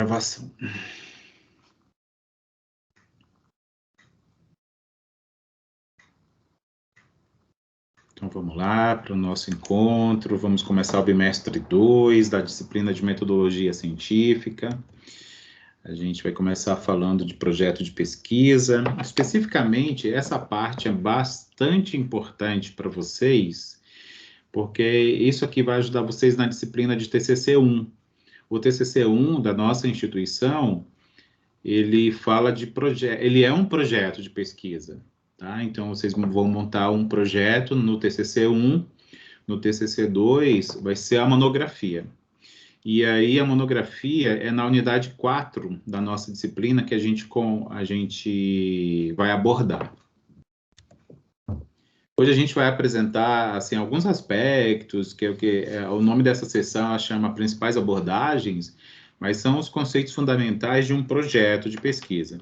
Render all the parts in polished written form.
Gravação. Então vamos lá para o nosso encontro. Vamos começar o bimestre 2 da disciplina de metodologia científica. A gente vai começar falando de projeto de pesquisa. Especificamente, essa parte é bastante importante para vocês, porque isso aqui vai ajudar vocês na disciplina de TCC1. O TCC1 da nossa instituição, ele fala de projeto, ele é um projeto de pesquisa, tá? Então, vocês vão montar um projeto no TCC1, no TCC2 vai ser a monografia. E aí, a monografia é na unidade 4 da nossa disciplina que a gente vai abordar. Hoje a gente vai apresentar, assim, alguns aspectos, o nome dessa sessão chama Principais Abordagens, mas são os conceitos fundamentais de um projeto de pesquisa.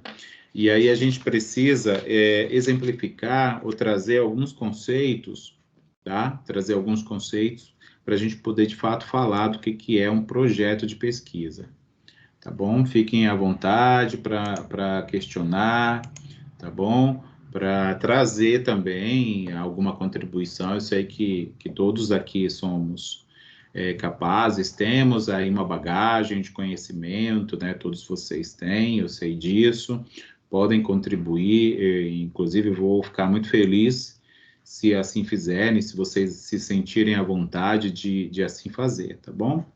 E aí a gente precisa exemplificar ou trazer alguns conceitos, tá? Trazer alguns conceitos para a gente poder, de fato, falar do que é um projeto de pesquisa. Tá bom? Fiquem à vontade para questionar, tá bom? Para trazer também alguma contribuição. Eu sei que todos aqui somos capazes, temos aí uma bagagem de conhecimento, né? Todos vocês têm, eu sei disso, podem contribuir, inclusive vou ficar muito feliz se assim fizerem, se vocês se sentirem à vontade de assim fazer, tá bom?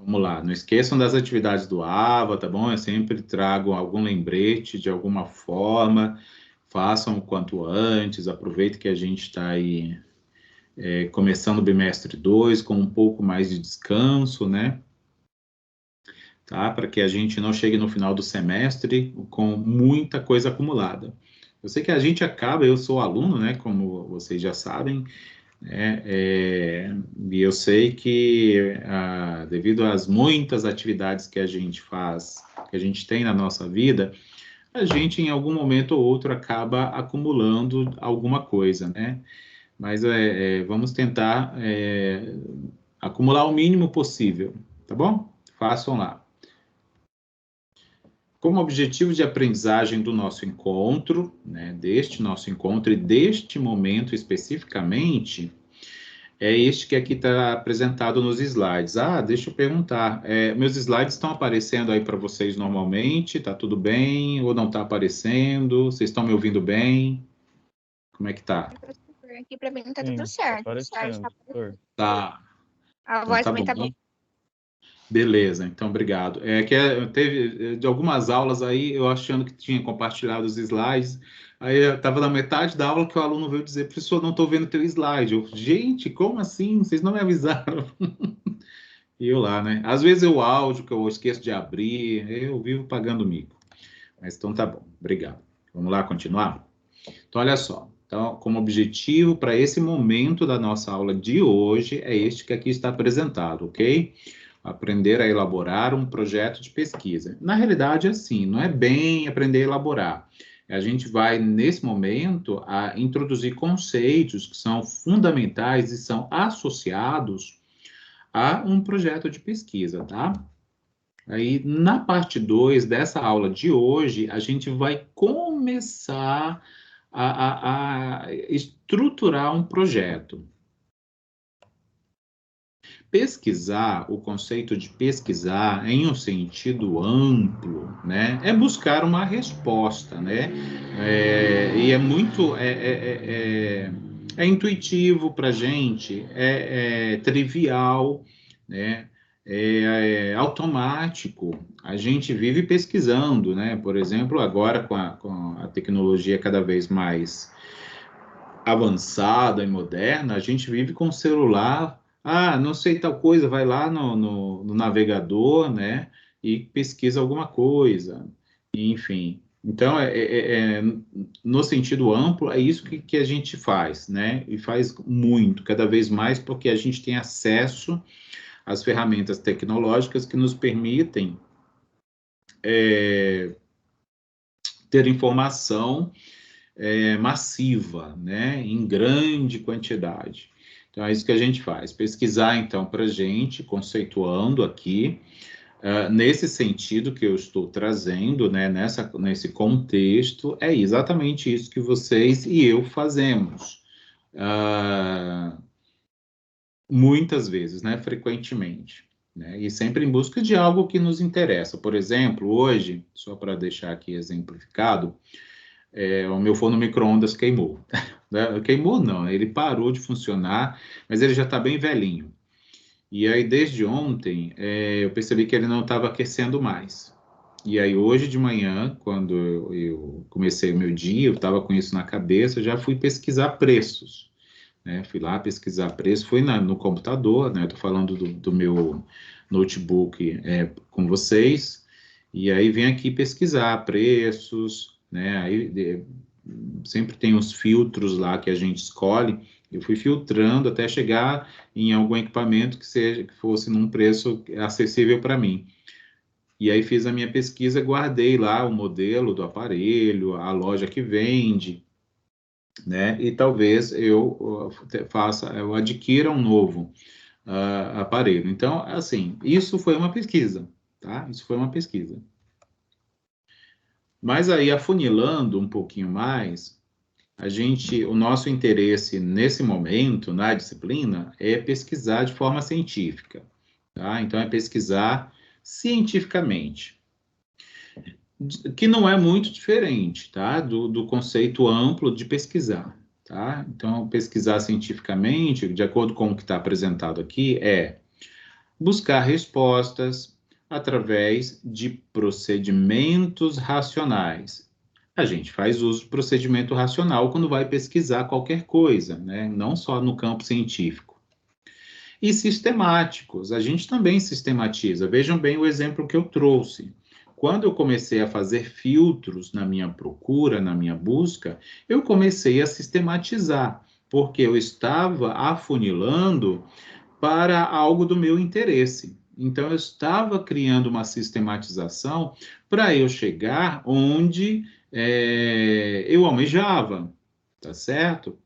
Vamos lá, não esqueçam das atividades do AVA, tá bom? Eu sempre trago algum lembrete de alguma forma, façam o quanto antes, aproveite que a gente está aí começando o bimestre 2 com um pouco mais de descanso, né? Tá? Para que a gente não chegue no final do semestre com muita coisa acumulada. Eu sei que a gente acaba, eu sou aluno, né? Como vocês já sabem, e eu sei que, devido às muitas atividades que a gente faz, que a gente tem na nossa vida, a gente, em algum momento ou outro, acaba acumulando alguma coisa, né? Mas vamos tentar acumular o mínimo possível, tá bom? Façam lá. Como objetivo de aprendizagem do nosso encontro, né, deste nosso encontro e deste momento especificamente, é este que aqui está apresentado nos slides. Deixa eu perguntar, meus slides estão aparecendo aí para vocês normalmente? Tá tudo bem ou não está aparecendo? Vocês estão me ouvindo bem? Como é que tá? Aqui para mim tá tudo certo. Tá. A Então, voz tá também tá bom. bem. Beleza, então obrigado. Teve de algumas aulas aí, eu achando que tinha compartilhado os slides, aí eu estava na metade da aula que o aluno veio dizer, professor, não estou vendo teu slide. Eu, gente, como assim? Vocês não me avisaram? E eu lá, né? Às vezes o áudio que eu esqueço de abrir, eu vivo pagando mico. Mas então tá bom, obrigado. Vamos lá continuar? Então, olha só. Então, como objetivo para esse momento da nossa aula de hoje, é este que aqui está apresentado, ok? Aprender a elaborar um projeto de pesquisa. Na realidade, assim, não é bem aprender a elaborar. A gente vai, nesse momento, a introduzir conceitos que são fundamentais e são associados a um projeto de pesquisa, tá? Aí, na parte 2 dessa aula de hoje, a gente vai começar a estruturar um projeto. Pesquisar, o conceito de pesquisar em um sentido amplo, né, é buscar uma resposta, né, e é muito, é intuitivo para a gente, é trivial, né, é automático, a gente vive pesquisando, né, por exemplo, agora com a tecnologia cada vez mais avançada e moderna, a gente vive com o celular. Não sei tal coisa, vai lá no navegador, né, e pesquisa alguma coisa, enfim. Então, no sentido amplo, é isso que a gente faz, né, e faz muito, cada vez mais, porque a gente tem acesso às ferramentas tecnológicas que nos permitem ter informação massiva, né, em grande quantidade. Então, é isso que a gente faz. Pesquisar, então, para a gente, conceituando aqui, nesse sentido que eu estou trazendo, né, nesse contexto, é exatamente isso que vocês e eu fazemos. Muitas vezes, né, frequentemente, né, e sempre em busca de algo que nos interessa. Por exemplo, hoje, só para deixar aqui exemplificado, o meu forno micro-ondas queimou. Queimou não, ele parou de funcionar, mas ele já está bem velhinho. E aí, desde ontem, eu percebi que ele não estava aquecendo mais. E aí, hoje de manhã, quando eu comecei o meu dia, eu estava com isso na cabeça, eu já fui pesquisar preços, né? Fui lá pesquisar preço, fui no computador, né? Estou falando do meu notebook com vocês, e aí vem aqui pesquisar preços, né? Aí sempre tem os filtros lá que a gente escolhe. Eu fui filtrando até chegar em algum equipamento que fosse num preço acessível para mim. E aí fiz a minha pesquisa, guardei lá o modelo do aparelho, a loja que vende, né? E talvez eu adquira um novo aparelho. Então, assim, isso foi uma pesquisa, tá? Isso foi uma pesquisa. Mas aí, afunilando um pouquinho mais, o nosso interesse nesse momento, na disciplina, é pesquisar de forma científica, tá? Então, é pesquisar cientificamente, que não é muito diferente, tá? Do conceito amplo de pesquisar, tá? Então, pesquisar cientificamente, de acordo com o que está apresentado aqui, é buscar respostas através de procedimentos racionais. A gente faz uso de procedimento racional quando vai pesquisar qualquer coisa, né? Não só no campo científico. E sistemáticos, a gente também sistematiza. Vejam bem o exemplo que eu trouxe. Quando eu comecei a fazer filtros na minha procura, na minha busca, eu comecei a sistematizar, porque eu estava afunilando para algo do meu interesse. Então, eu estava criando uma sistematização para eu chegar onde eu almejava, tá certo?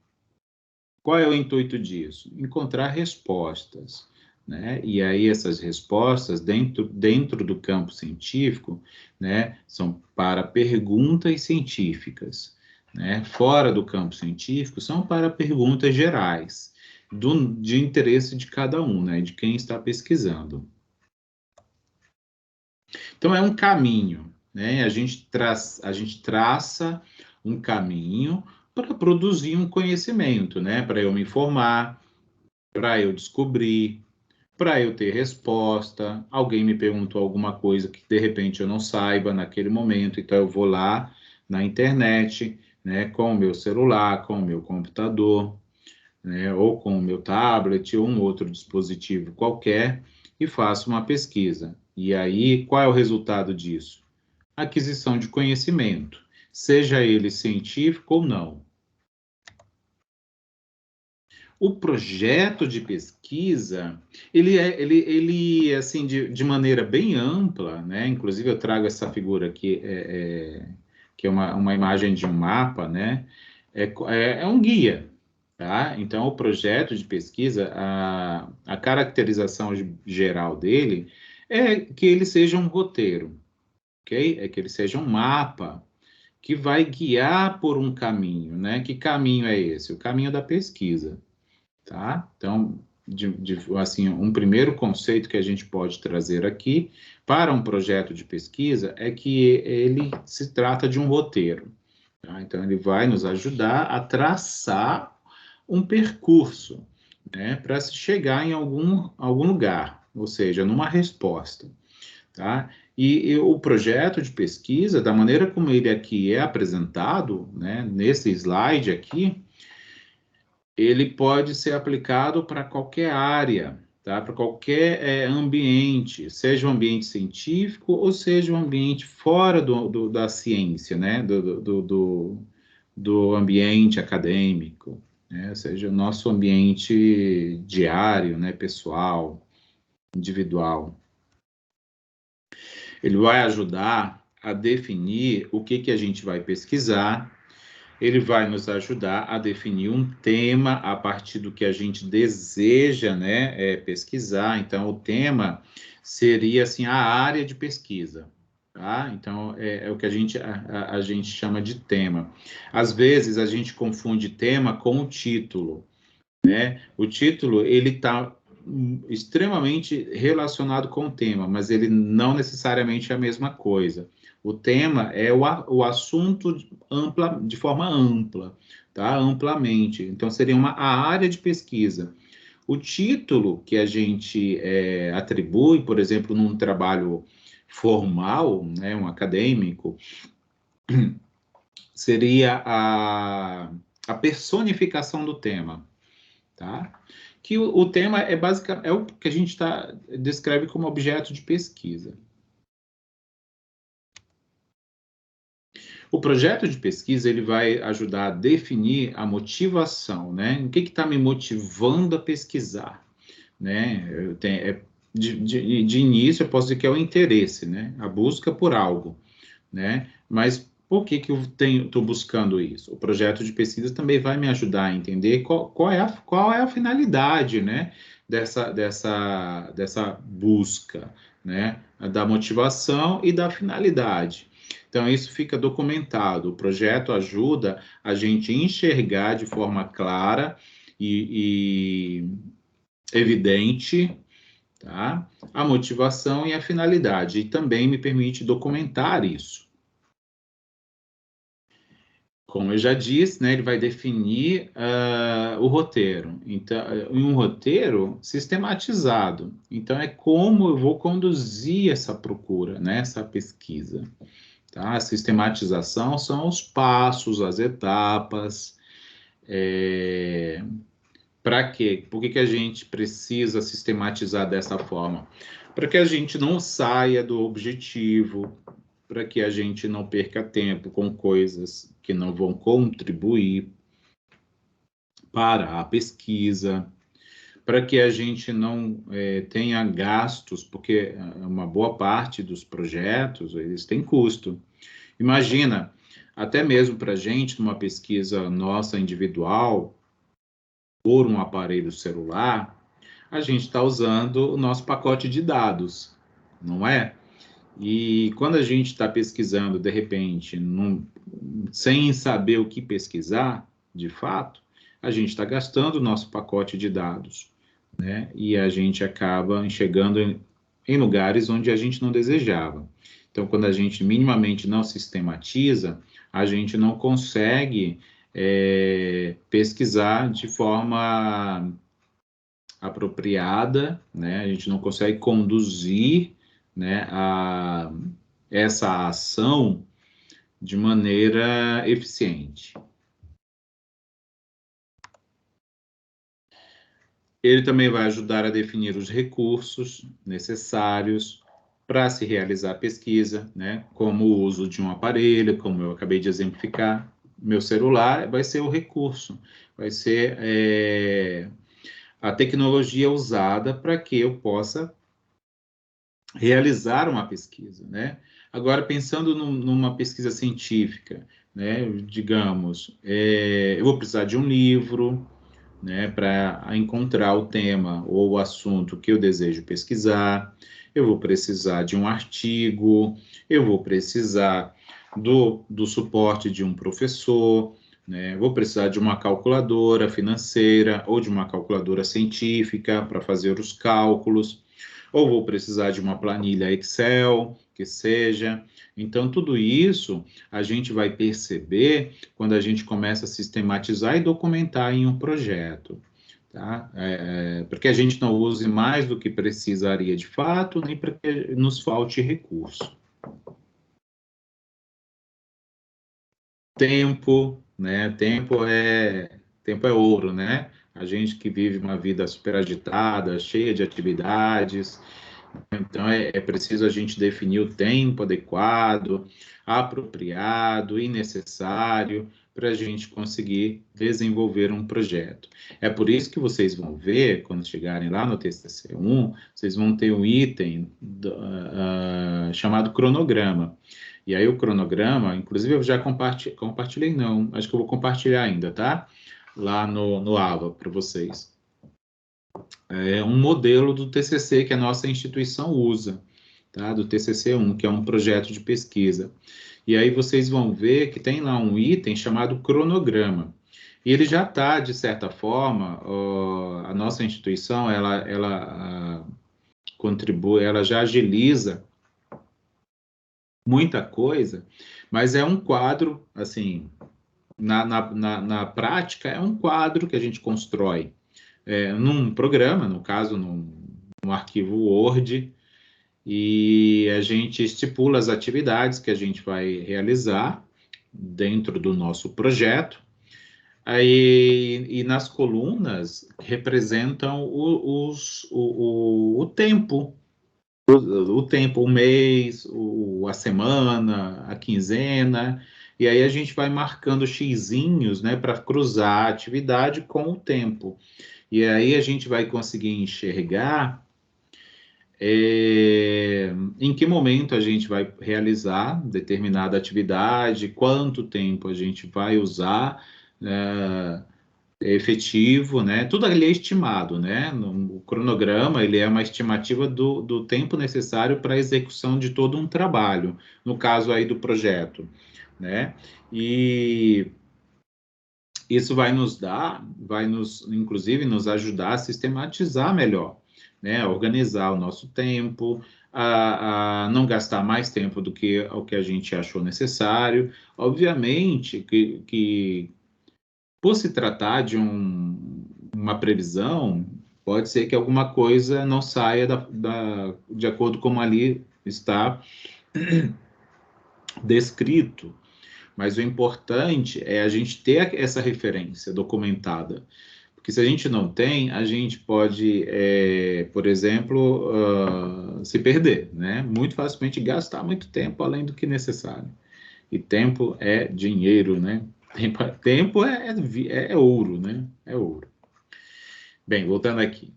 Qual é o intuito disso? Encontrar respostas, né? E aí essas respostas dentro do campo científico, né, são para perguntas científicas, né? Fora do campo científico são para perguntas gerais, de interesse de cada um, né, de quem está pesquisando. Então é um caminho, né? A gente traça um caminho para produzir um conhecimento, né? Para eu me informar, para eu descobrir, para eu ter resposta. Alguém me perguntou alguma coisa que de repente eu não saiba naquele momento, então eu vou lá na internet, né? Com o meu celular, com o meu computador, né? Ou com o meu tablet ou um outro dispositivo qualquer e faço uma pesquisa. E aí, qual é o resultado disso? Aquisição de conhecimento, seja ele científico ou não. O projeto de pesquisa, ele assim, de maneira bem ampla, né? Inclusive eu trago essa figura aqui, que é uma imagem de um mapa, né? É um guia, tá? Então, o projeto de pesquisa, a caracterização geral dele é que ele seja um roteiro, ok? É que ele seja um mapa que vai guiar por um caminho, né? Que caminho é esse? O caminho da pesquisa, tá? Então, assim, um primeiro conceito que a gente pode trazer aqui para um projeto de pesquisa é que ele se trata de um roteiro, tá? Então, ele vai nos ajudar a traçar um percurso, né, para se chegar em algum lugar, ou seja, numa resposta, tá? E o projeto de pesquisa, da maneira como ele aqui é apresentado, né, nesse slide aqui, ele pode ser aplicado para qualquer área, tá? Para qualquer ambiente, seja um ambiente científico ou seja um ambiente fora da ciência, né? Do ambiente acadêmico, né? Ou seja, o nosso ambiente diário, né? Pessoal, individual. Ele vai ajudar a definir o que a gente vai pesquisar. Ele vai nos ajudar a definir um tema a partir do que a gente deseja, né, pesquisar. Então, o tema seria assim a área de pesquisa. Tá? Então, é o que a gente chama de tema. Às vezes, a gente confunde tema com o título, né? O título, ele está extremamente relacionado com o tema, mas ele não necessariamente é a mesma coisa. O tema é o assunto de forma ampla, tá? Amplamente. Então, seria a área de pesquisa. O título que a gente atribui, por exemplo, num trabalho formal, né, um acadêmico, seria a personificação do tema, tá? Que o tema é basicamente o que a gente descreve como objeto de pesquisa. O projeto de pesquisa ele vai ajudar a definir a motivação, né? O que está me motivando a pesquisar, né? De início eu posso dizer que é o interesse, né? A busca por algo, né? Mas por que eu estou buscando isso? O projeto de pesquisa também vai me ajudar a entender qual é a finalidade, né? Dessa busca, né? Da motivação e da finalidade. Então, isso fica documentado. O projeto ajuda a gente enxergar de forma clara e evidente, tá? A motivação e a finalidade. E também me permite documentar isso. Como eu já disse, né, ele vai definir o roteiro. Então, em um roteiro sistematizado. Então, é como eu vou conduzir essa procura, né, essa pesquisa. Tá? A sistematização são os passos, as etapas. Para quê? Por que a gente precisa sistematizar dessa forma? Para que a gente não saia do objetivo, para que a gente não perca tempo com coisas que não vão contribuir para a pesquisa, para que a gente não tenha gastos, porque uma boa parte dos projetos, eles têm custo. Imagina, até mesmo para a gente, numa pesquisa nossa individual, por um aparelho celular, a gente está usando o nosso pacote de dados, não é? E quando a gente está pesquisando, de repente, sem saber o que pesquisar, de fato, a gente está gastando o nosso pacote de dados, né? E a gente acaba chegando em lugares onde a gente não desejava. Então, quando a gente minimamente não sistematiza, a gente não consegue pesquisar de forma apropriada, né? A gente não consegue conduzir, né, essa ação de maneira eficiente. Ele também vai ajudar a definir os recursos necessários para se realizar a pesquisa, né? Como o uso de um aparelho, como eu acabei de exemplificar. Meu celular vai ser o recurso, vai ser a tecnologia usada para que eu possa realizar uma pesquisa, né? Agora, pensando numa pesquisa científica, né? Digamos, eu vou precisar de um livro, né? Para encontrar o tema ou o assunto que eu desejo pesquisar. Eu vou precisar de um artigo, eu vou precisar do suporte de um professor, né? Vou precisar de uma calculadora financeira ou de uma calculadora científica para fazer os cálculos, ou vou precisar de uma planilha Excel, que seja. Então, tudo isso a gente vai perceber quando a gente começa a sistematizar e documentar em um projeto. Tá? Para que a gente não use mais do que precisaria de fato, nem para que nos falte recurso. Tempo, né? Tempo é ouro, né? A gente que vive uma vida super agitada, cheia de atividades, então, é preciso a gente definir o tempo adequado, apropriado e necessário para a gente conseguir desenvolver um projeto. É por isso que vocês vão ver, quando chegarem lá no TCC1, vocês vão ter um item chamado cronograma. E aí o cronograma, inclusive eu já compartilhei, não, acho que eu vou compartilhar ainda, tá? Lá no AVA para vocês. um modelo do TCC que a nossa instituição usa, tá? Do TCC-1, que é um projeto de pesquisa. E aí vocês vão ver que tem lá um item chamado cronograma. E ele já está, de certa forma, a nossa instituição, ela contribui, ela já agiliza muita coisa, mas é um quadro, assim, na prática, é um quadro que a gente constrói num programa, no caso, num arquivo Word, e a gente estipula as atividades que a gente vai realizar dentro do nosso projeto. Aí, e nas colunas representam o tempo, o mês, a semana, a quinzena, e aí a gente vai marcando xizinhos, né, para cruzar a atividade com o tempo. E aí a gente vai conseguir enxergar em que momento a gente vai realizar determinada atividade, quanto tempo a gente vai usar efetivo, né? Tudo ali é estimado, né? O cronograma, ele é uma estimativa do tempo necessário para a execução de todo um trabalho, no caso aí do projeto, né? E isso vai nos dar, inclusive, nos ajudar a sistematizar melhor, né? A organizar o nosso tempo, a não gastar mais tempo do que o que a gente achou necessário. Obviamente que por se tratar de uma previsão, pode ser que alguma coisa não saia de acordo com ali está descrito. Mas o importante é a gente ter essa referência documentada. Porque se a gente não tem, a gente pode, por exemplo, se perder, né? Muito facilmente gastar muito tempo além do que necessário. E tempo é dinheiro, né? Tempo é ouro, né? É ouro. Bem, voltando aqui.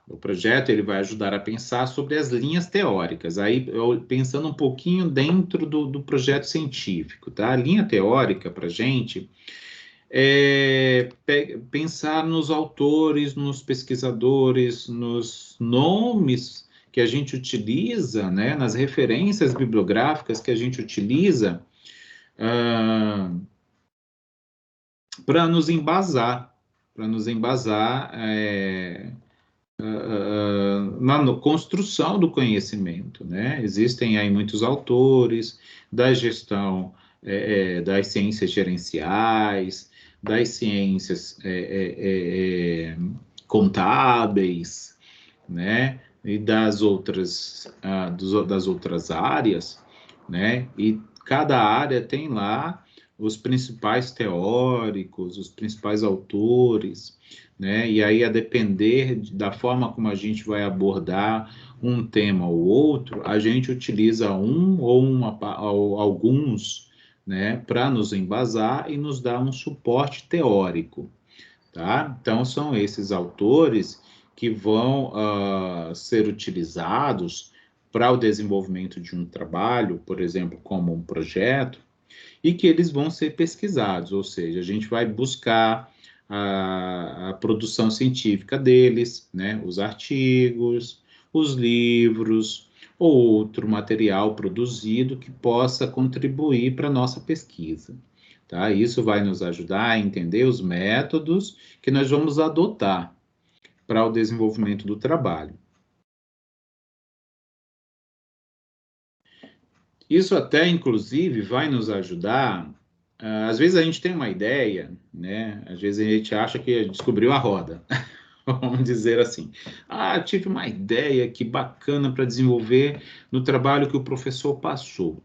O projeto ele vai ajudar a pensar sobre as linhas teóricas. Aí, pensando um pouquinho dentro do projeto científico, tá? A linha teórica, para a gente, pensar nos autores, nos pesquisadores, nos nomes que a gente utiliza, né? Nas referências bibliográficas que a gente utiliza para nos embasar, na construção do conhecimento, né? Existem aí muitos autores da gestão das ciências gerenciais, das ciências contábeis, né? E das outras áreas, né? E cada área tem lá os principais teóricos, os principais autores, né? E aí, a depender da forma como a gente vai abordar um tema ou outro, a gente utiliza ou alguns, né, para nos embasar e nos dar um suporte teórico, tá? Então, são esses autores que vão ser utilizados para o desenvolvimento de um trabalho, por exemplo, como um projeto, e que eles vão ser pesquisados, ou seja, a gente vai buscar a produção científica deles, né, os artigos, os livros, ou outro material produzido que possa contribuir para a nossa pesquisa. Tá? Isso vai nos ajudar a entender os métodos que nós vamos adotar para o desenvolvimento do trabalho. Isso até, inclusive, vai nos ajudar. Às vezes a gente tem uma ideia, né? Às vezes a gente acha que descobriu a roda, vamos dizer assim. Tive uma ideia que bacana para desenvolver no trabalho que o professor passou.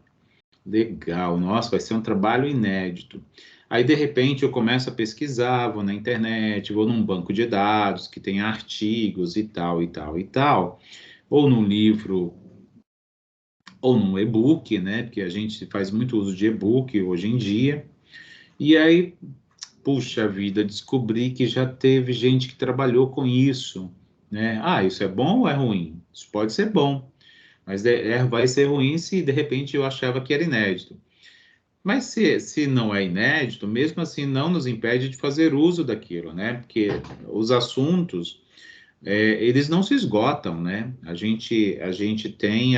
Legal, nossa, vai ser um trabalho inédito. Aí, de repente, eu começo a pesquisar, vou na internet, vou num banco de dados que tem artigos e tal, e tal, e tal, ou num livro ou num e-book, né? Porque a gente faz muito uso de e-book hoje em dia. E aí, puxa vida, descobri que já teve gente que trabalhou com isso, né? Isso é bom ou é ruim? Isso pode ser bom, mas vai ser ruim se de repente eu achava que era inédito. Mas se não é inédito, mesmo assim não nos impede de fazer uso daquilo, né? Porque os assuntos eles não se esgotam, né? A gente tem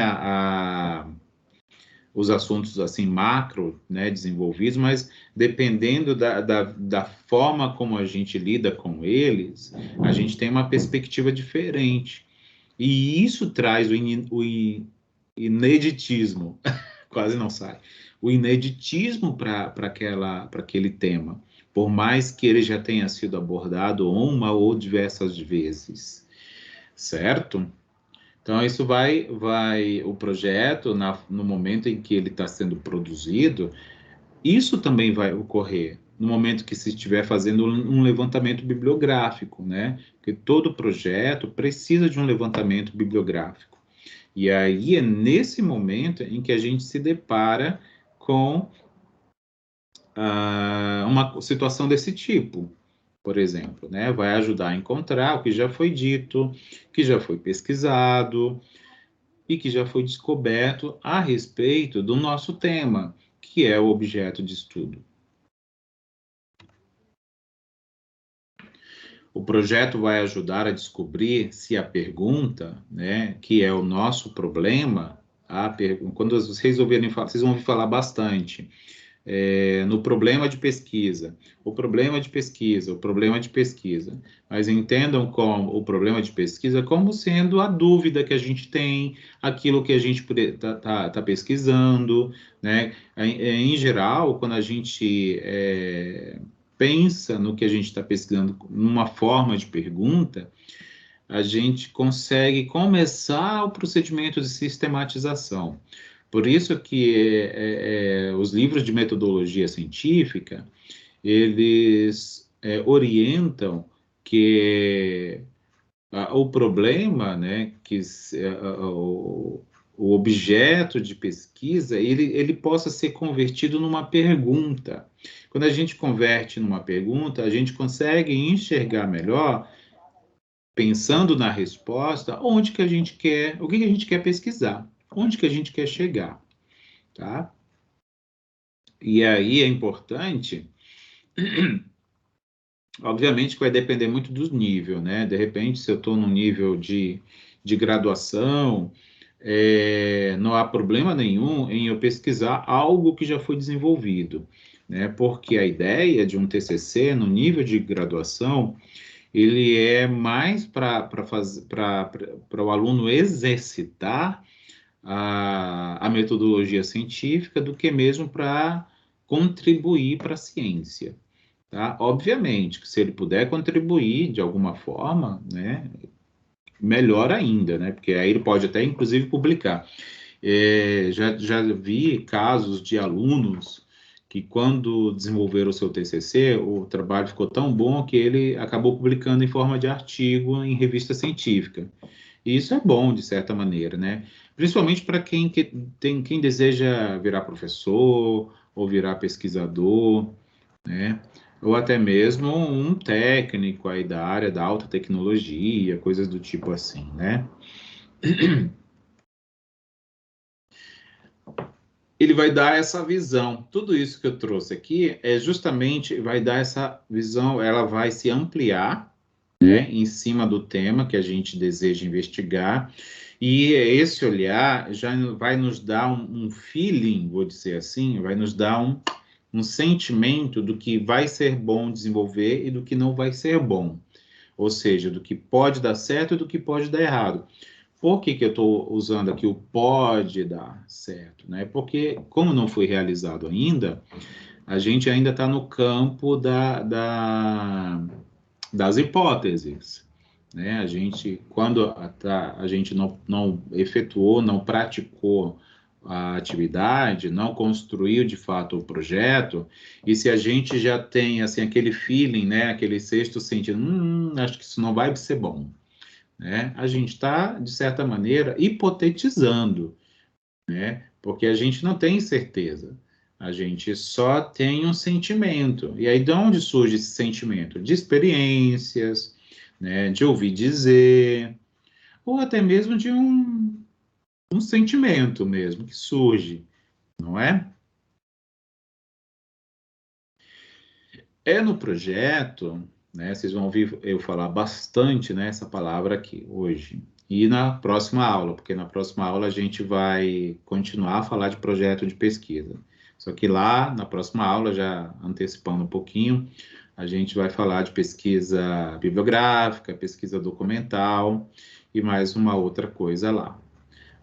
os assuntos assim macro, né, desenvolvidos, mas dependendo da forma como a gente lida com eles, a gente tem uma perspectiva diferente. E isso traz o ineditismo, quase não sai, o ineditismo para aquele tema, por mais que ele já tenha sido abordado uma ou diversas vezes, certo? Então, isso o projeto, no momento em que ele está sendo produzido, isso também vai ocorrer no momento que se estiver fazendo um levantamento bibliográfico, né? Porque todo projeto precisa de um levantamento bibliográfico. E aí é nesse momento em que a gente se depara com uma situação desse tipo, por exemplo, né? Vai ajudar a encontrar o que já foi dito, que já foi pesquisado, e que já foi descoberto a respeito do nosso tema, que é o objeto de estudo. O projeto vai ajudar a descobrir se a pergunta, né, que é o nosso problema, quando vocês ouvirem falar, vocês vão ouvir falar bastante no problema de pesquisa, o problema de pesquisa, o problema de pesquisa. Mas entendam como o problema de pesquisa como sendo a dúvida que a gente tem, aquilo que a gente tá pesquisando, né? Em geral, quando a gente pensa no que a gente está pesquisando numa forma de pergunta, a gente consegue começar o procedimento de sistematização. Por isso que os livros de metodologia científica, eles orientam que o problema, né, o objeto de pesquisa, ele possa ser convertido numa pergunta. Quando a gente converte numa pergunta, a gente consegue enxergar melhor, pensando na resposta, onde que a gente quer, o que que a gente quer pesquisar, onde que a gente quer chegar, tá? E aí é importante, obviamente que vai depender muito do nível, né? De repente, se eu estou no nível de graduação, não há problema nenhum em eu pesquisar algo que já foi desenvolvido, né? Porque a ideia de um TCC no nível de graduação, ele é mais para o aluno exercitar a metodologia científica do que mesmo para contribuir para a ciência. Tá? Obviamente que se ele puder contribuir de alguma forma, né, melhor ainda, né, porque aí ele pode até inclusive publicar. Já vi casos de alunos que quando desenvolveram o seu TCC, o trabalho ficou tão bom que ele acabou publicando em forma de artigo em revista científica. E isso é bom, de certa maneira, né? Principalmente para quem deseja virar professor ou virar pesquisador, né? Ou até mesmo um técnico aí da área da alta tecnologia, coisas do tipo assim, né? Ele vai dar essa visão. Tudo isso que eu trouxe aqui vai dar essa visão, ela vai se ampliar, né, em cima do tema que a gente deseja investigar, e esse olhar já vai nos dar um feeling, vou dizer assim, vai nos dar um sentimento do que vai ser bom desenvolver e do que não vai ser bom. Ou seja, do que pode dar certo e do que pode dar errado. Por que eu estou usando aqui o pode dar certo? Né? Porque, como não foi realizado ainda, a gente ainda está no campo das hipóteses. Né? Quando a gente não efetuou, não praticou a atividade, não construiu de fato o projeto, e se a gente já tem assim aquele feeling, né, aquele sexto sentido, acho que isso não vai ser bom, né? A gente está, de certa maneira, hipotetizando, né? Porque a gente não tem certeza. A gente só tem um sentimento. E aí, de onde surge esse sentimento? De experiências, né? De ouvir dizer, ou até mesmo de um sentimento mesmo que surge, não é? É no projeto, né? Vocês vão ouvir eu falar bastante, né, essa palavra aqui hoje. E na próxima aula, porque na próxima aula a gente vai continuar a falar de projeto de pesquisa. Só que lá, na próxima aula, já antecipando um pouquinho, a gente vai falar de pesquisa bibliográfica, pesquisa documental e mais uma outra coisa lá.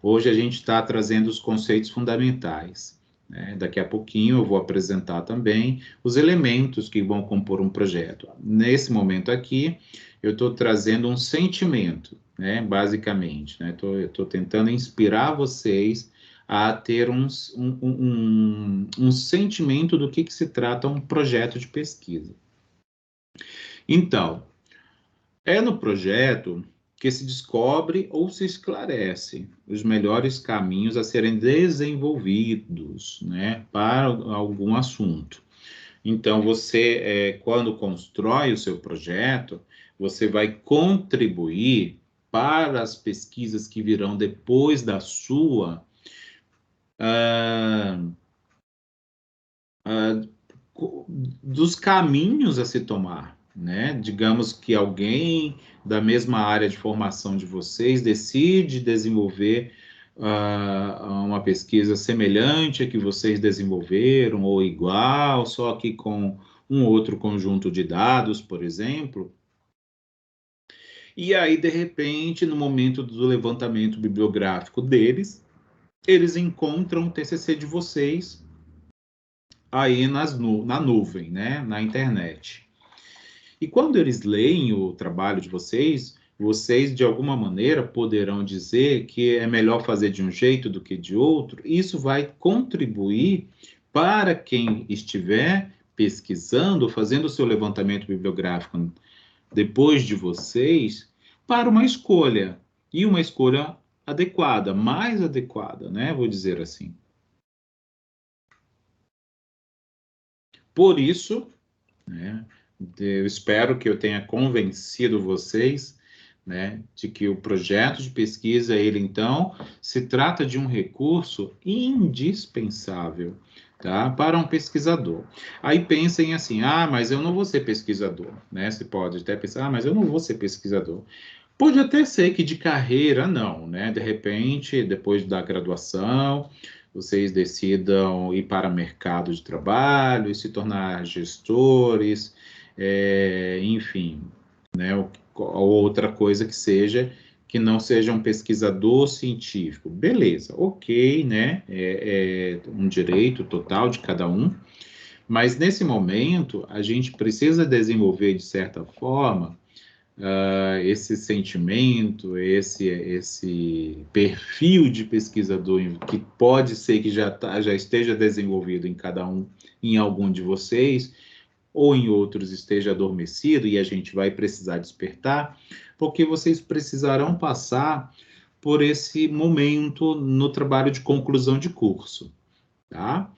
Hoje a gente está trazendo os conceitos fundamentais, né? Daqui a pouquinho eu vou apresentar também os elementos que vão compor um projeto. Nesse momento aqui, eu estou trazendo um sentimento, né? Basicamente, né? Estou tentando inspirar vocês a ter um sentimento do que se trata um projeto de pesquisa. Então, é no projeto que se descobre ou se esclarece os melhores caminhos a serem desenvolvidos, né, para algum assunto. Então, você, quando constrói o seu projeto, você vai contribuir para as pesquisas que virão depois da sua, dos caminhos a se tomar, né? Digamos que alguém da mesma área de formação de vocês decide desenvolver uma pesquisa semelhante a que vocês desenvolveram, ou igual, só que com um outro conjunto de dados, por exemplo. E aí, de repente, no momento do levantamento bibliográfico deles, eles encontram o TCC de vocês aí na nuvem, né? Na internet. E quando eles leem o trabalho de vocês, vocês de alguma maneira poderão dizer que é melhor fazer de um jeito do que de outro. Isso vai contribuir para quem estiver pesquisando, fazendo o seu levantamento bibliográfico depois de vocês, para uma escolha. E uma escolha adequada, mais adequada, né? Vou dizer assim. Por isso, né, eu espero que eu tenha convencido vocês, né, de que o projeto de pesquisa, ele então, se trata de um recurso indispensável, tá, para um pesquisador. Aí pensem assim, mas eu não vou ser pesquisador, né? Você pode até pensar, mas eu não vou ser pesquisador. Pode até ser que de carreira não, né? De repente, depois da graduação, vocês decidam ir para o mercado de trabalho e se tornar gestores, enfim, né? Ou outra coisa que seja, que não seja um pesquisador científico. Beleza, ok, né? É um direito total de cada um, mas nesse momento a gente precisa desenvolver, de certa forma, esse sentimento, esse perfil de pesquisador que pode ser que já esteja desenvolvido em cada um, em algum de vocês, ou em outros esteja adormecido e a gente vai precisar despertar, porque vocês precisarão passar por esse momento no trabalho de conclusão de curso, tá?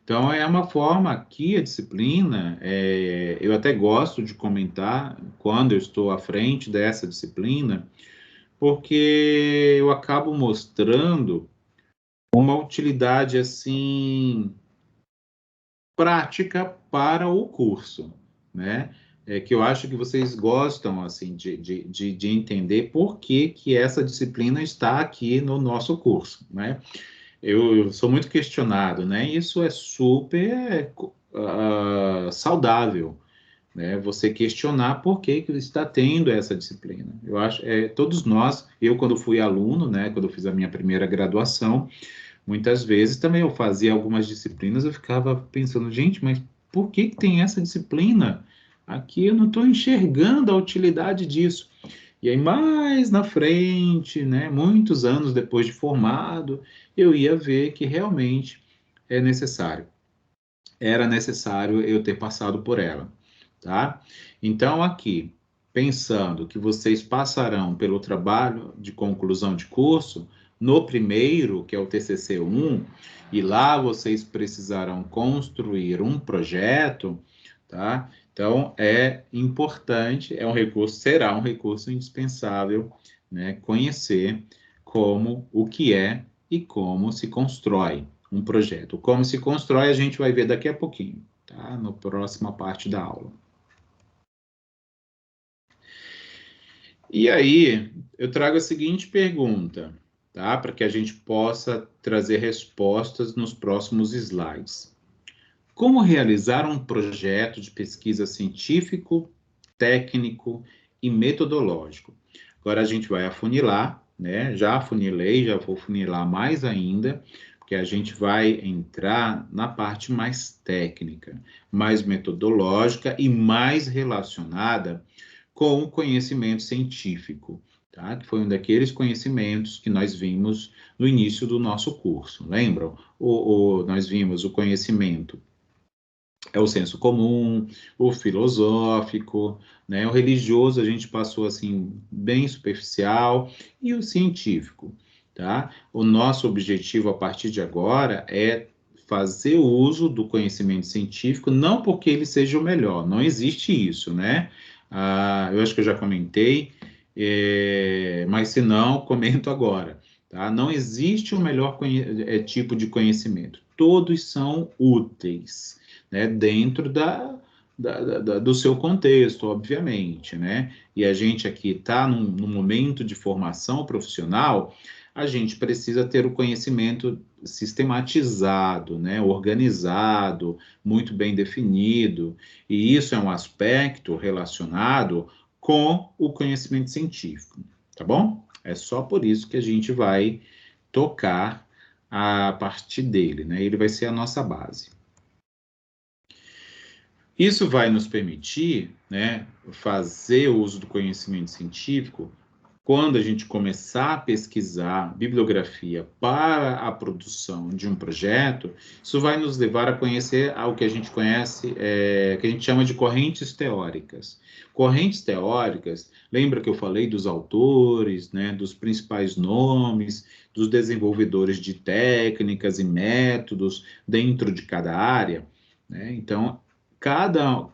Então, é uma forma aqui, a disciplina, eu até gosto de comentar quando eu estou à frente dessa disciplina, porque eu acabo mostrando uma utilidade, assim, prática para o curso, né? Que eu acho que vocês gostam, assim, de entender por que essa disciplina está aqui no nosso curso, né? Eu sou muito questionado, né? Isso é super saudável, né? Você questionar por que está tendo essa disciplina. Eu acho, todos nós, eu quando fui aluno, né? Quando eu fiz a minha primeira graduação, muitas vezes também eu fazia algumas disciplinas, eu ficava pensando, gente, mas por que tem essa disciplina? Aqui eu não estou enxergando a utilidade disso. E aí, mais na frente, né, muitos anos depois de formado, eu ia ver que realmente é necessário. Era necessário eu ter passado por ela, tá? Então, aqui, pensando que vocês passarão pelo trabalho de conclusão de curso, no primeiro, que é o TCC-1, e lá vocês precisarão construir um projeto, tá? Então, é importante, será um recurso indispensável, né, conhecer o que é e como se constrói um projeto. Como se constrói, a gente vai ver daqui a pouquinho, tá? Na próxima parte da aula. E aí, eu trago a seguinte pergunta, tá? Para que a gente possa trazer respostas nos próximos slides. Como realizar um projeto de pesquisa científico, técnico e metodológico? Agora a gente vai afunilar, né? Já afunilei, já vou funilar mais ainda, porque a gente vai entrar na parte mais técnica, mais metodológica e mais relacionada com o conhecimento científico, tá? Que foi um daqueles conhecimentos que nós vimos no início do nosso curso, lembram? Nós vimos o conhecimento é o senso comum, o filosófico, né? O religioso a gente passou assim bem superficial e o científico, tá? O nosso objetivo a partir de agora é fazer uso do conhecimento científico, não porque ele seja o melhor, não existe isso, né? Eu acho que eu já comentei, mas se não, comento agora, tá? Não existe o melhor tipo de conhecimento, todos são úteis, né, dentro do seu contexto, obviamente, né? E a gente aqui está num momento de formação profissional, a gente precisa ter o conhecimento sistematizado, né, organizado, muito bem definido, e isso é um aspecto relacionado com o conhecimento científico, tá bom? É só por isso que a gente vai tocar a partir dele, né? Ele vai ser a nossa base. Isso vai nos permitir, né, fazer uso do conhecimento científico quando a gente começar a pesquisar bibliografia para a produção de um projeto. Isso vai nos levar a conhecer algo que a gente conhece, que a gente chama de correntes teóricas. Correntes teóricas, lembra que eu falei dos autores, né, dos principais nomes, dos desenvolvedores de técnicas e métodos dentro de cada área, né? Então,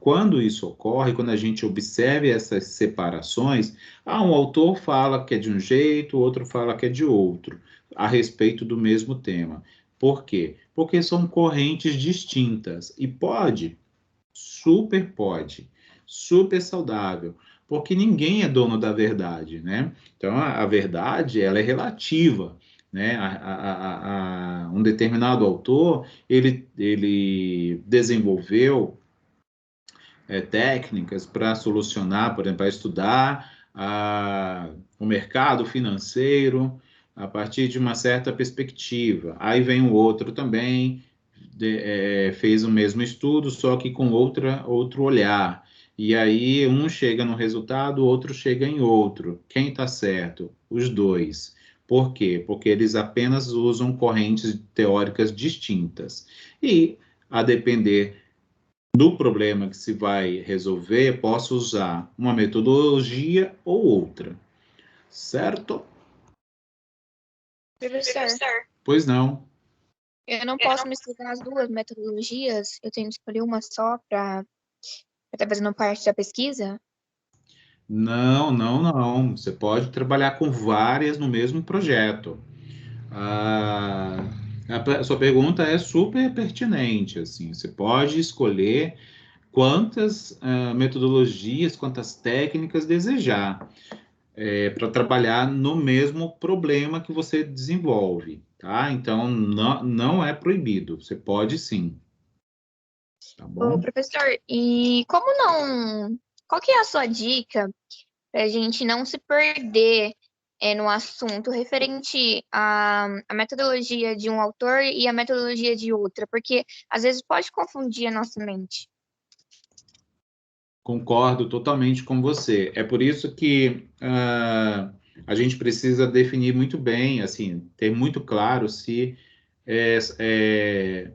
quando isso ocorre, quando a gente observa essas separações, um autor fala que é de um jeito, o outro fala que é de outro, a respeito do mesmo tema. Por quê? Porque são correntes distintas e pode, super saudável, porque ninguém é dono da verdade, né? Então, a verdade, ela é relativa, né? Um determinado autor, ele desenvolveu técnicas para solucionar, por exemplo, para estudar o mercado financeiro a partir de uma certa perspectiva. Aí vem o outro também, fez o mesmo estudo, só que com outro olhar. E aí um chega no resultado, o outro chega em outro. Quem está certo? Os dois. Por quê? Porque eles apenas usam correntes teóricas distintas. E, a depender do problema que se vai resolver, posso usar uma metodologia ou outra, certo? Professor, Pois não. eu não posso misturar as duas metodologias? Eu tenho que escolher uma só para estar fazendo parte da pesquisa? Não, não, não. Você pode trabalhar com várias no mesmo projeto. Ah, a sua pergunta é super pertinente, assim. Você pode escolher quantas metodologias, quantas técnicas desejar. Para trabalhar no mesmo problema que você desenvolve, tá? Então, não é proibido, você pode sim, tá Ô, bom? professor, e como não. Qual que é a sua dica para a gente não se perder no assunto referente à metodologia de um autor e a metodologia de outra? Porque às vezes pode confundir a nossa mente. Concordo totalmente com você. É por isso que a gente precisa definir muito bem, assim, ter muito claro se é, é,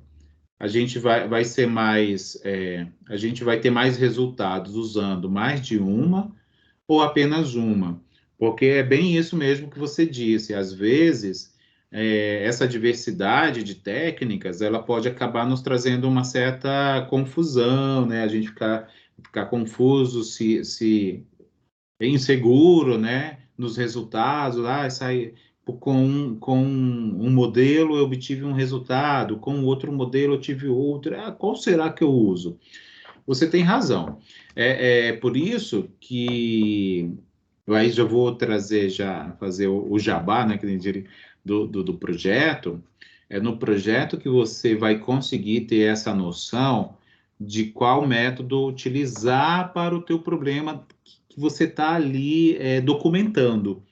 a gente vai ser mais, a gente vai ter mais resultados usando mais de uma ou apenas uma, porque é bem isso mesmo que você disse. Às vezes, essa diversidade de técnicas, ela pode acabar nos trazendo uma certa confusão, né? A gente ficar confuso, se inseguro, né? Nos resultados, sai com um modelo eu obtive um resultado, com outro modelo eu tive outro. Qual será que eu uso? Você tem razão. É por isso que Eu aí já vou trazer, já fazer o jabá, né, que nem diria, do projeto. É no projeto que você vai conseguir ter essa noção de qual método utilizar para o teu problema que você está ali documentando,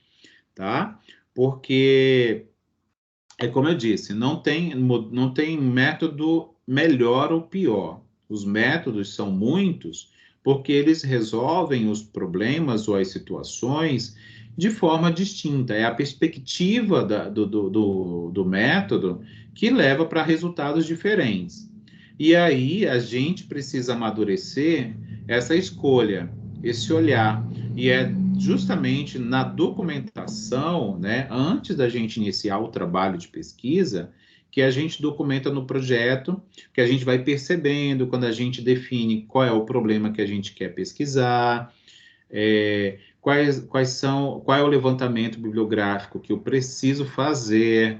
tá? Porque, é como eu disse, não tem método melhor ou pior. Os métodos são muitos porque eles resolvem os problemas ou as situações de forma distinta. É a perspectiva do método que leva para resultados diferentes. E aí a gente precisa amadurecer essa escolha, esse olhar. E é justamente na documentação, né, antes da gente iniciar o trabalho de pesquisa, que a gente documenta no projeto, que a gente vai percebendo quando a gente define qual é o problema que a gente quer pesquisar, qual é o levantamento bibliográfico que eu preciso fazer.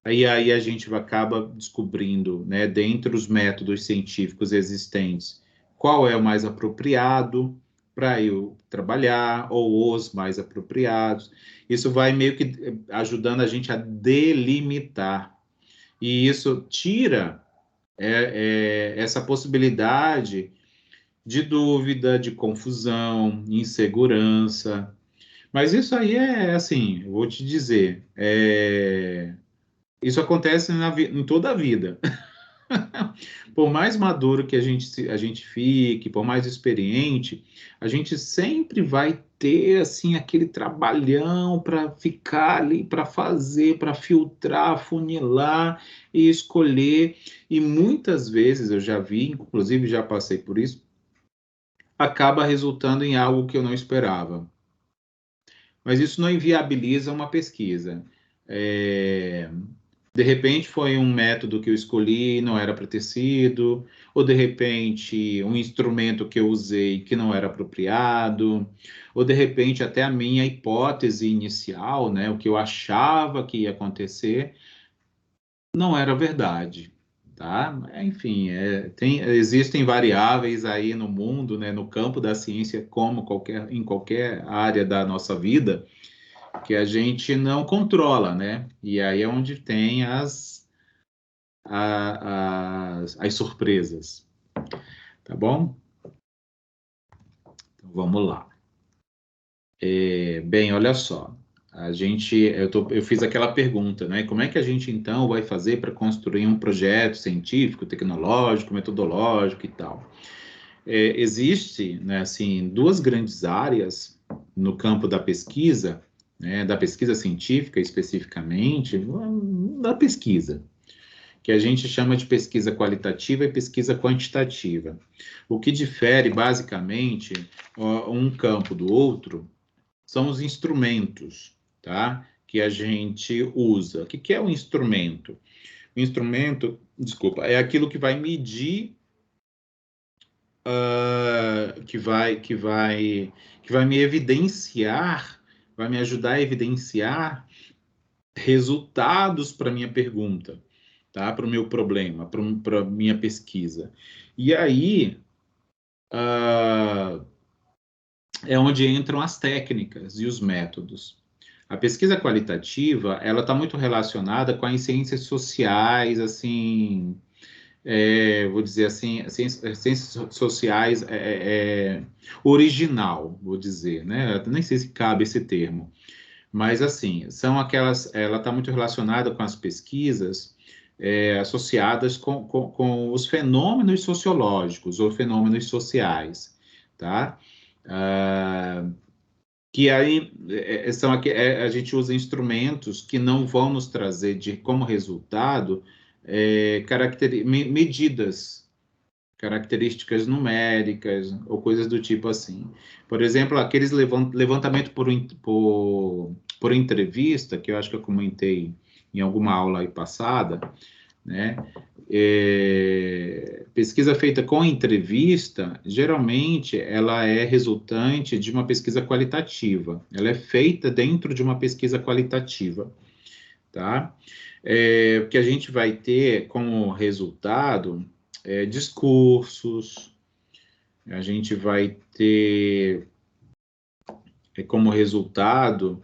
Aí a gente acaba descobrindo, né, dentre os métodos científicos existentes, qual é o mais apropriado para eu trabalhar, ou os mais apropriados. Isso vai meio que ajudando a gente a delimitar. E isso tira essa possibilidade de dúvida, de confusão, insegurança. Mas isso aí é assim, eu vou te dizer, isso acontece em toda a vida. Por mais maduro que a gente fique, por mais experiente, a gente sempre vai ter assim aquele trabalhão para ficar ali, para fazer, para filtrar, funilar e escolher. E muitas vezes eu já vi, inclusive já passei por isso, acaba resultando em algo que eu não esperava. Mas isso não inviabiliza uma pesquisa. De repente foi um método que eu escolhi e não era para ter sido, ou de repente um instrumento que eu usei que não era apropriado, ou de repente até a minha hipótese inicial, né, o que eu achava que ia acontecer, não era verdade, tá? Enfim, existem variáveis aí no mundo, né, no campo da ciência, como em qualquer área da nossa vida, que a gente não controla, né? E aí é onde tem as surpresas, tá bom? Então, vamos lá. Bem, olha só, eu fiz aquela pergunta, né? Como é que a gente então vai fazer para construir um projeto científico, tecnológico, metodológico e tal? Existe, né, assim, duas grandes áreas no campo da pesquisa, né, da pesquisa científica especificamente, da pesquisa, que a gente chama de pesquisa qualitativa e pesquisa quantitativa. O que difere, basicamente, um campo do outro são os instrumentos, tá? Que a gente usa. O que é um instrumento? O instrumento, desculpa, é aquilo que vai medir, que vai me evidenciar, vai me ajudar a evidenciar resultados para minha pergunta, tá? Para o meu problema, para a minha pesquisa. E aí é onde entram as técnicas e os métodos. A pesquisa qualitativa, ela está muito relacionada com as ciências sociais, assim, vou dizer assim, ciências sociais original, vou dizer, né? Eu nem sei se cabe esse termo, mas assim, são aquelas, ela está muito relacionada com as pesquisas associadas com os fenômenos sociológicos ou fenômenos sociais, tá? Ah, que aí a gente usa instrumentos que não vão nos trazer como resultado medidas, características numéricas ou coisas do tipo assim. Por exemplo, aqueles levantamento por entrevista, que eu acho que eu comentei em alguma aula aí passada, né? Pesquisa feita com entrevista, geralmente ela é resultante de uma pesquisa qualitativa. Ela é feita dentro de uma pesquisa qualitativa, tá? O que a gente vai ter como resultado discursos, a gente vai ter como resultado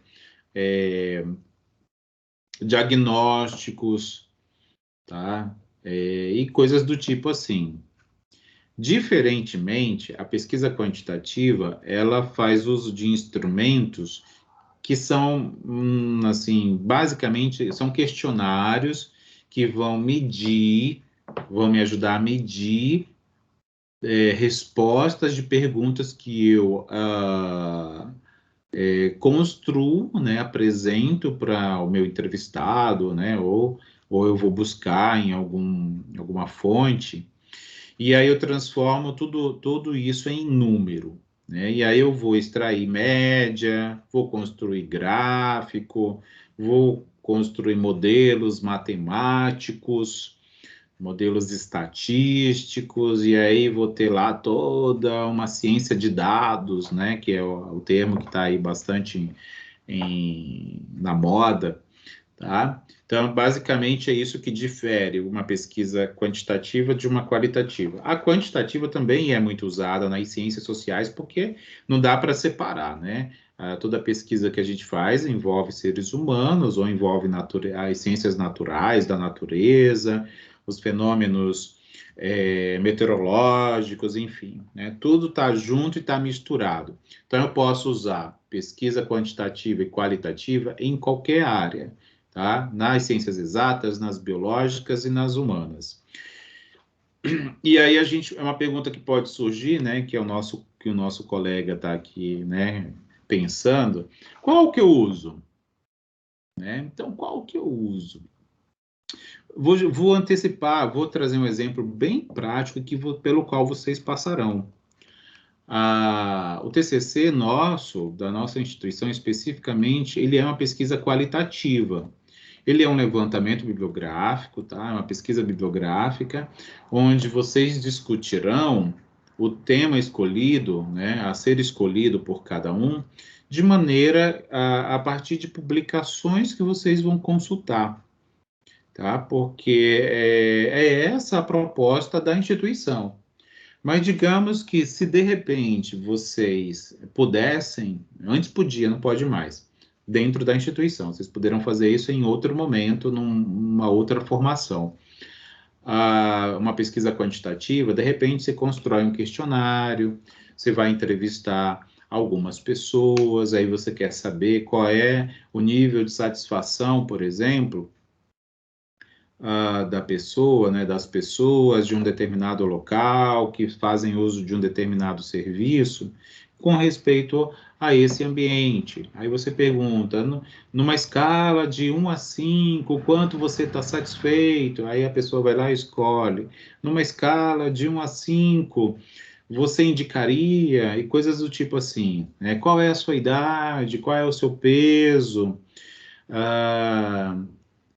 diagnósticos, tá? E coisas do tipo assim. Diferentemente, a pesquisa quantitativa, ela faz uso de instrumentos que são, assim, basicamente, são questionários que vão vão me ajudar a medir respostas de perguntas que eu construo, né, apresento para o meu entrevistado, né, ou eu vou buscar em alguma fonte, e aí eu transformo tudo isso em número, né? E aí eu vou extrair média, vou construir gráfico, vou construir modelos matemáticos, modelos estatísticos, e aí vou ter lá toda uma ciência de dados, né? Que é o termo que está aí bastante na moda, tá? Então, basicamente, é isso que difere uma pesquisa quantitativa de uma qualitativa. A quantitativa também é muito usada nas ciências sociais, porque não dá para separar, né? Toda pesquisa que a gente faz envolve seres humanos, ou envolve as ciências naturais da natureza, os fenômenos meteorológicos, enfim, né? Tudo está junto e está misturado. Então, eu posso usar pesquisa quantitativa e qualitativa em qualquer área, tá? Nas ciências exatas, nas biológicas e nas humanas. E aí é uma pergunta que pode surgir, né, que o nosso colega está aqui, né, pensando, qual que eu uso? Né? Então, qual que eu uso? Vou antecipar, vou trazer um exemplo bem prático pelo qual vocês passarão. O TCC nosso, da nossa instituição especificamente, ele é uma pesquisa qualitativa. Ele é um levantamento bibliográfico, tá? É uma pesquisa bibliográfica, onde vocês discutirão o tema escolhido, né, a ser escolhido por cada um, de maneira a partir de publicações que vocês vão consultar, tá? Porque é essa a proposta da instituição. Mas digamos que se de repente vocês pudessem, antes podia, não pode mais, dentro da instituição, vocês poderão fazer isso em outro momento, numa outra formação. Uma pesquisa quantitativa, de repente você constrói um questionário, você vai entrevistar algumas pessoas, aí você quer saber qual é o nível de satisfação, por exemplo, da pessoa, né, das pessoas de um determinado local que fazem uso de um determinado serviço com respeito a esse ambiente. Aí você pergunta, numa escala de 1 a 5, quanto você está satisfeito? Aí a pessoa vai lá e escolhe. Numa escala de 1 a 5, você indicaria? E coisas do tipo assim, né? Qual é a sua idade? Qual é o seu peso? Ah,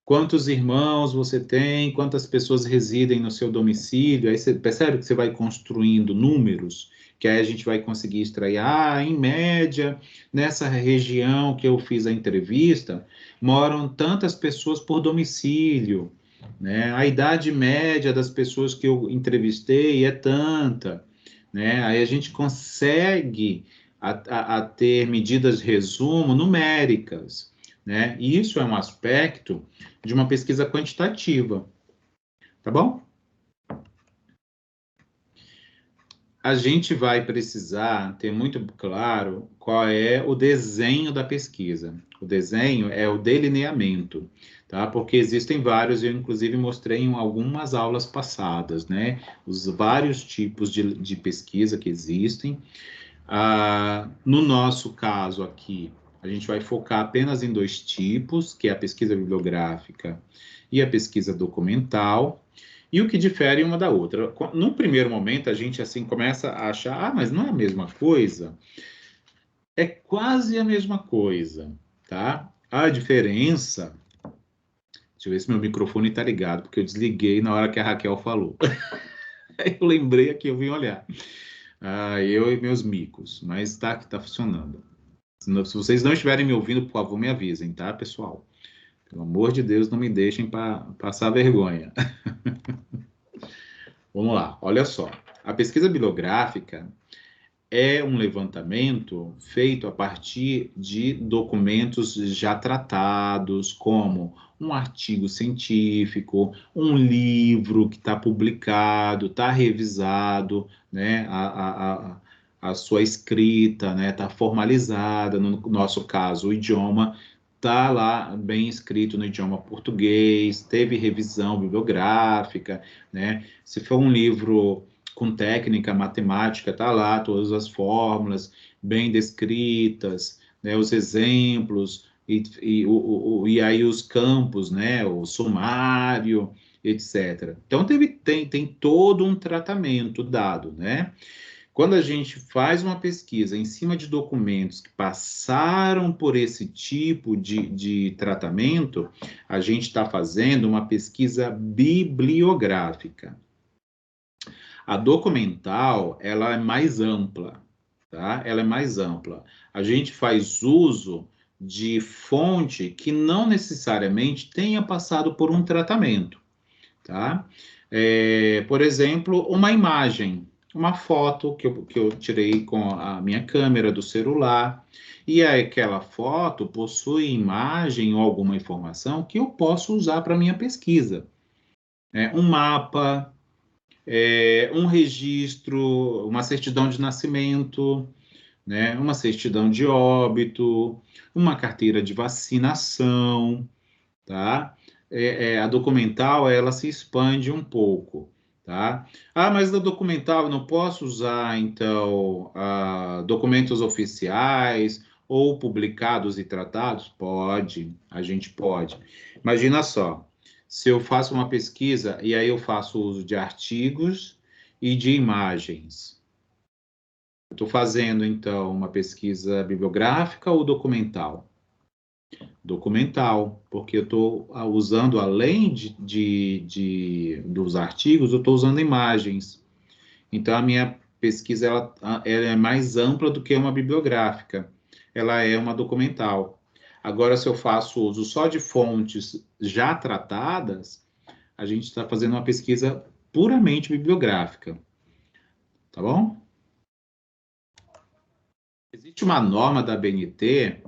quantos irmãos você tem, quantas pessoas residem no seu domicílio, aí você percebe que você vai construindo números, que aí a gente vai conseguir extrair, em média, nessa região que eu fiz a entrevista, moram tantas pessoas por domicílio, né? A idade média das pessoas que eu entrevistei é tanta, né? Aí a gente consegue a ter medidas de resumo numéricas, né? E isso é um aspecto de uma pesquisa quantitativa, tá bom? A gente vai precisar ter muito claro qual é o desenho da pesquisa. O desenho é o delineamento, tá? Porque existem vários, eu inclusive mostrei em algumas aulas passadas, né? Os vários tipos de pesquisa que existem. No nosso caso aqui, a gente vai focar apenas em 2 tipos, que é a pesquisa bibliográfica e a pesquisa documental, e o que difere uma da outra. No primeiro momento, a gente assim começa a achar, mas não é a mesma coisa? É quase a mesma coisa, tá? A diferença... Deixa eu ver se meu microfone está ligado, porque eu desliguei na hora que a Raquel falou. Aí eu lembrei aqui, eu vim olhar. Eu e meus micos, mas tá que tá funcionando. Se vocês não estiverem me ouvindo, por favor, me avisem, tá, pessoal? Pelo amor de Deus, não me deixem passar vergonha. Vamos lá, olha só. A pesquisa bibliográfica, é um levantamento feito a partir de documentos já tratados, como um artigo científico, um livro que está publicado, está revisado, né, a sua escrita, né, está formalizada, no nosso caso, o idioma está lá bem escrito no idioma português, teve revisão bibliográfica, né, se for um livro com técnica matemática, tá lá todas as fórmulas bem descritas, né, os exemplos, e aí os campos, né, o sumário, etc. Então, tem todo um tratamento dado, né? Quando a gente faz uma pesquisa em cima de documentos que passaram por esse tipo de tratamento, a gente está fazendo uma pesquisa bibliográfica. A documental, ela é mais ampla, tá? Ela é mais ampla. A gente faz uso de fonte que não necessariamente tenha passado por um tratamento, tá? Por exemplo, uma imagem, uma foto que eu tirei com a minha câmera do celular, e aquela foto possui imagem ou alguma informação que eu posso usar para minha pesquisa. Um mapa, um registro, uma certidão de nascimento, né, uma certidão de óbito, uma carteira de vacinação, tá? A documental, ela se expande um pouco, tá? Ah, mas da documental eu não posso usar, então, documentos oficiais ou publicados e tratados? Pode, a gente pode. Imagina só, se eu faço uma pesquisa e aí eu faço uso de artigos e de imagens. Estou fazendo, então, uma pesquisa bibliográfica ou documental? Documental, porque eu estou usando, além dos artigos, eu estou usando imagens. Então, a minha pesquisa ela é mais ampla do que uma bibliográfica. Ela é uma documental. Agora, se eu faço uso só de fontes já tratadas, a gente está fazendo uma pesquisa puramente bibliográfica. Tá bom? Existe uma norma da BNT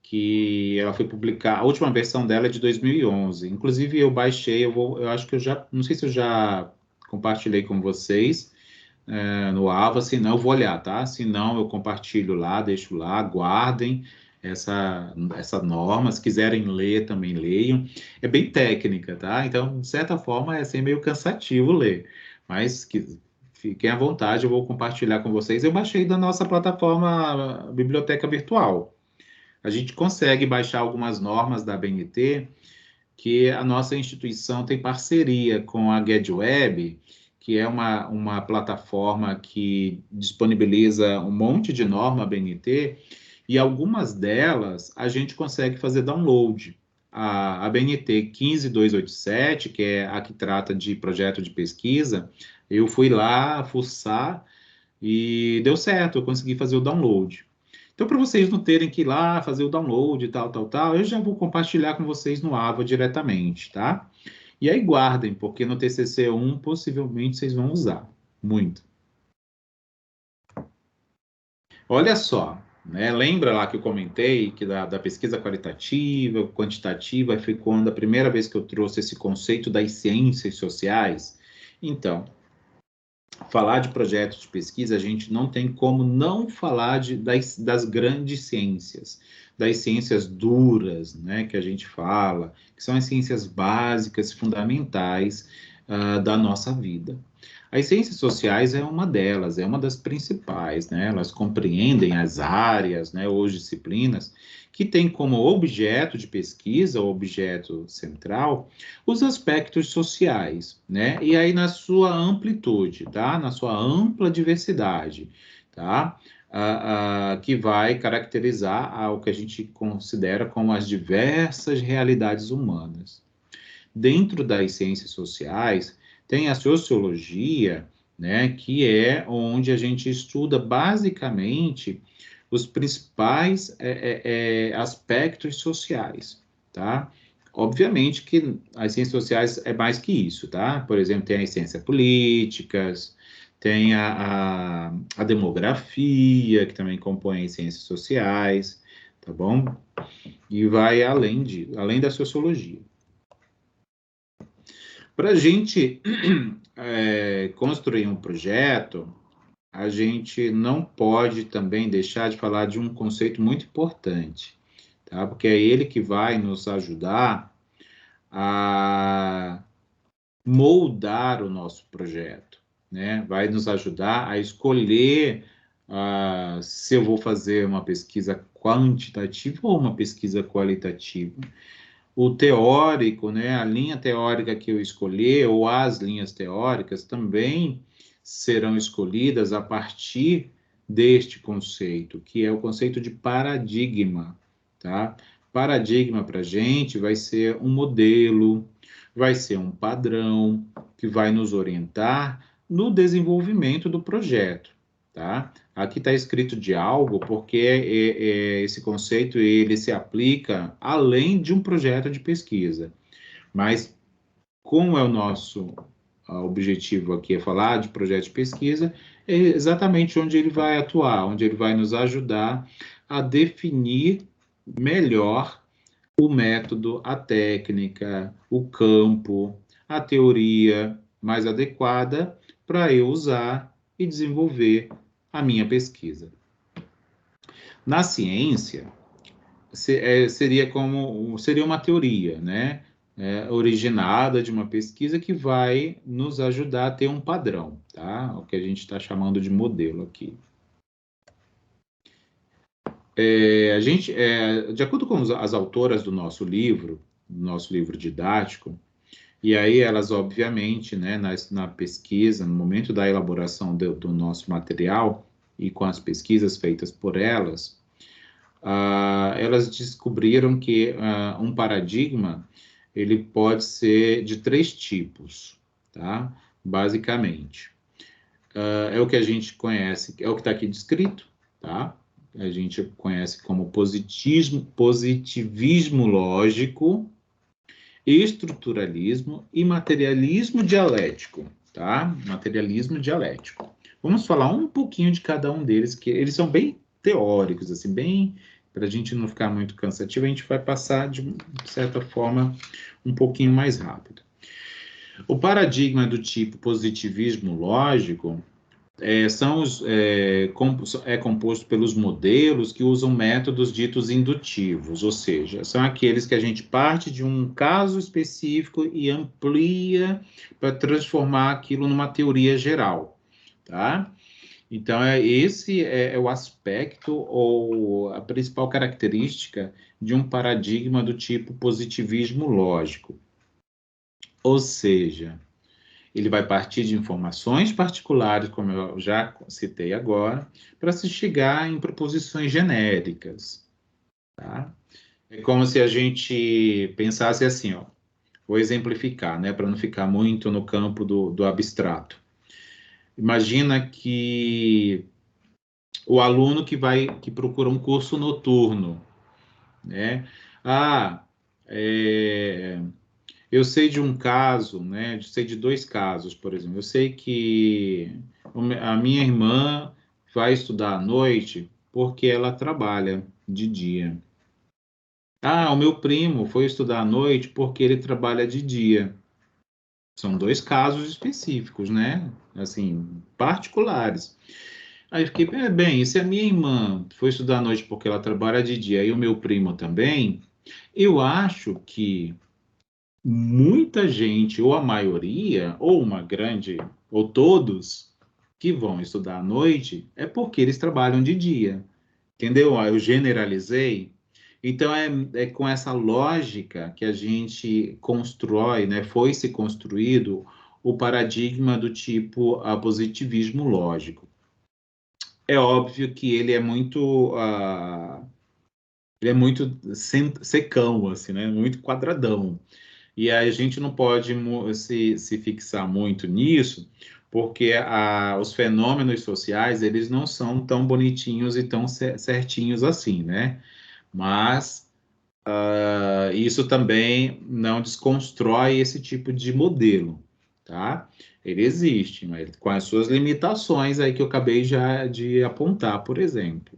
que ela foi publicar, a última versão dela é de 2011. Inclusive, eu baixei, eu acho que eu já, não sei se eu já compartilhei com vocês no Alva, se não, eu vou olhar, tá? Se não, eu compartilho lá, deixo lá, guardem essa norma, se quiserem ler, também leiam. É bem técnica, tá? Então, de certa forma, é assim, meio cansativo ler, mas fiquem à vontade, eu vou compartilhar com vocês. Eu baixei da nossa plataforma Biblioteca Virtual. A gente consegue baixar algumas normas da BNT, que a nossa instituição tem parceria com a GetWeb, que é uma plataforma que disponibiliza um monte de norma BNT, e algumas delas a gente consegue fazer download. A BNT 15287, que é a que trata de projeto de pesquisa, eu fui lá fuçar e deu certo, eu consegui fazer o download. Então, para vocês não terem que ir lá fazer o download e tal, eu já vou compartilhar com vocês no Ava diretamente, tá? E aí guardem, porque no TCC1 possivelmente vocês vão usar muito. Olha só, né? Lembra lá que eu comentei que da pesquisa qualitativa, quantitativa, foi quando a primeira vez que eu trouxe esse conceito das ciências sociais? Então, falar de projetos de pesquisa, a gente não tem como não falar das grandes ciências, das ciências duras, né, que a gente fala, que são as ciências básicas, fundamentais da nossa vida. As ciências sociais é uma delas, é uma das principais, né? Elas compreendem as áreas, né, ou disciplinas, que têm como objeto de pesquisa, ou objeto central, os aspectos sociais, né? E aí na sua amplitude, tá? Na sua ampla diversidade, tá? Que vai caracterizar o que a gente considera como as diversas realidades humanas. Dentro das ciências sociais, tem a sociologia, né, que é onde a gente estuda basicamente os principais aspectos sociais, tá? Obviamente que as ciências sociais é mais que isso, tá? Por exemplo, tem as ciências políticas, tem a demografia, que também compõe ciências sociais, tá bom? E vai além da sociologia. Para a gente construir um projeto, a gente não pode também deixar de falar de um conceito muito importante, tá? Porque é ele que vai nos ajudar a moldar o nosso projeto, né? Vai nos ajudar a escolher se eu vou fazer uma pesquisa quantitativa ou uma pesquisa qualitativa. O teórico, né, a linha teórica que eu escolher, ou as linhas teóricas, também serão escolhidas a partir deste conceito, que é o conceito de paradigma, tá? Paradigma para a gente vai ser um modelo, vai ser um padrão que vai nos orientar no desenvolvimento do projeto, tá? Aqui está escrito de algo porque esse conceito ele se aplica além de um projeto de pesquisa. Mas como é o nosso objetivo aqui é falar de projeto de pesquisa, é exatamente onde ele vai atuar, onde ele vai nos ajudar a definir melhor o método, a técnica, o campo, a teoria mais adequada para eu usar e desenvolver a minha pesquisa. Na ciência, seria uma teoria, né? Originada de uma pesquisa que vai nos ajudar a ter um padrão, tá? O que a gente está chamando de modelo aqui. De acordo com as autoras do nosso livro didático, e aí elas, obviamente, né, na pesquisa, no momento da elaboração do nosso material e com as pesquisas feitas por elas, elas descobriram que um paradigma ele pode ser de 3 tipos, tá? Basicamente. É o que a gente conhece, é o que está aqui descrito, tá? A gente conhece como positivismo lógico, estruturalismo e materialismo dialético, tá? Materialismo dialético. Vamos falar um pouquinho de cada um deles, que eles são bem teóricos, assim, bem para a gente não ficar muito cansativo, a gente vai passar de certa forma um pouquinho mais rápido. O paradigma do tipo positivismo lógico é composto pelos modelos que usam métodos ditos indutivos, ou seja, são aqueles que a gente parte de um caso específico e amplia para transformar aquilo numa teoria geral, tá? Então, esse é o aspecto ou a principal característica de um paradigma do tipo positivismo lógico. Ou seja, ele vai partir de informações particulares, como eu já citei agora, para se chegar em proposições genéricas. Tá? É como se a gente pensasse assim, ó, vou exemplificar, né, para não ficar muito no campo do abstrato. Imagina que o aluno que procura um curso noturno, né? É, eu sei de um caso, né? Eu sei de 2 casos, por exemplo. Eu sei que a minha irmã vai estudar à noite porque ela trabalha de dia. O meu primo foi estudar à noite porque ele trabalha de dia. São 2 casos específicos, né? Assim, particulares. Aí eu fiquei, bem, e se a minha irmã foi estudar à noite porque ela trabalha de dia e o meu primo também, eu acho que muita gente, ou a maioria, ou uma grande, ou todos que vão estudar à noite, é porque eles trabalham de dia. Entendeu? Eu generalizei. Então, é com essa lógica que a gente constrói, né? Foi se construído o paradigma do tipo positivismo lógico. É óbvio que ele é muito secão, assim, né? Muito quadradão. E a gente não pode se fixar muito nisso, porque os fenômenos sociais, eles não são tão bonitinhos e tão certinhos assim, né? Mas isso também não desconstrói esse tipo de modelo, tá? Ele existe, mas com as suas limitações aí que eu acabei já de apontar, por exemplo,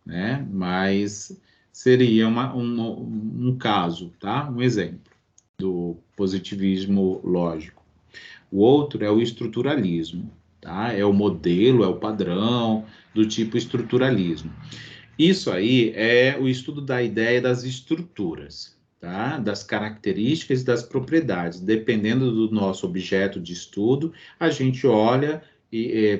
né? Mas seria um caso, tá? Um exemplo do positivismo lógico. O outro é o estruturalismo, tá? É o modelo, é o padrão do tipo estruturalismo. Isso aí é o estudo da ideia das estruturas, tá? Das características e das propriedades. Dependendo do nosso objeto de estudo, a gente olha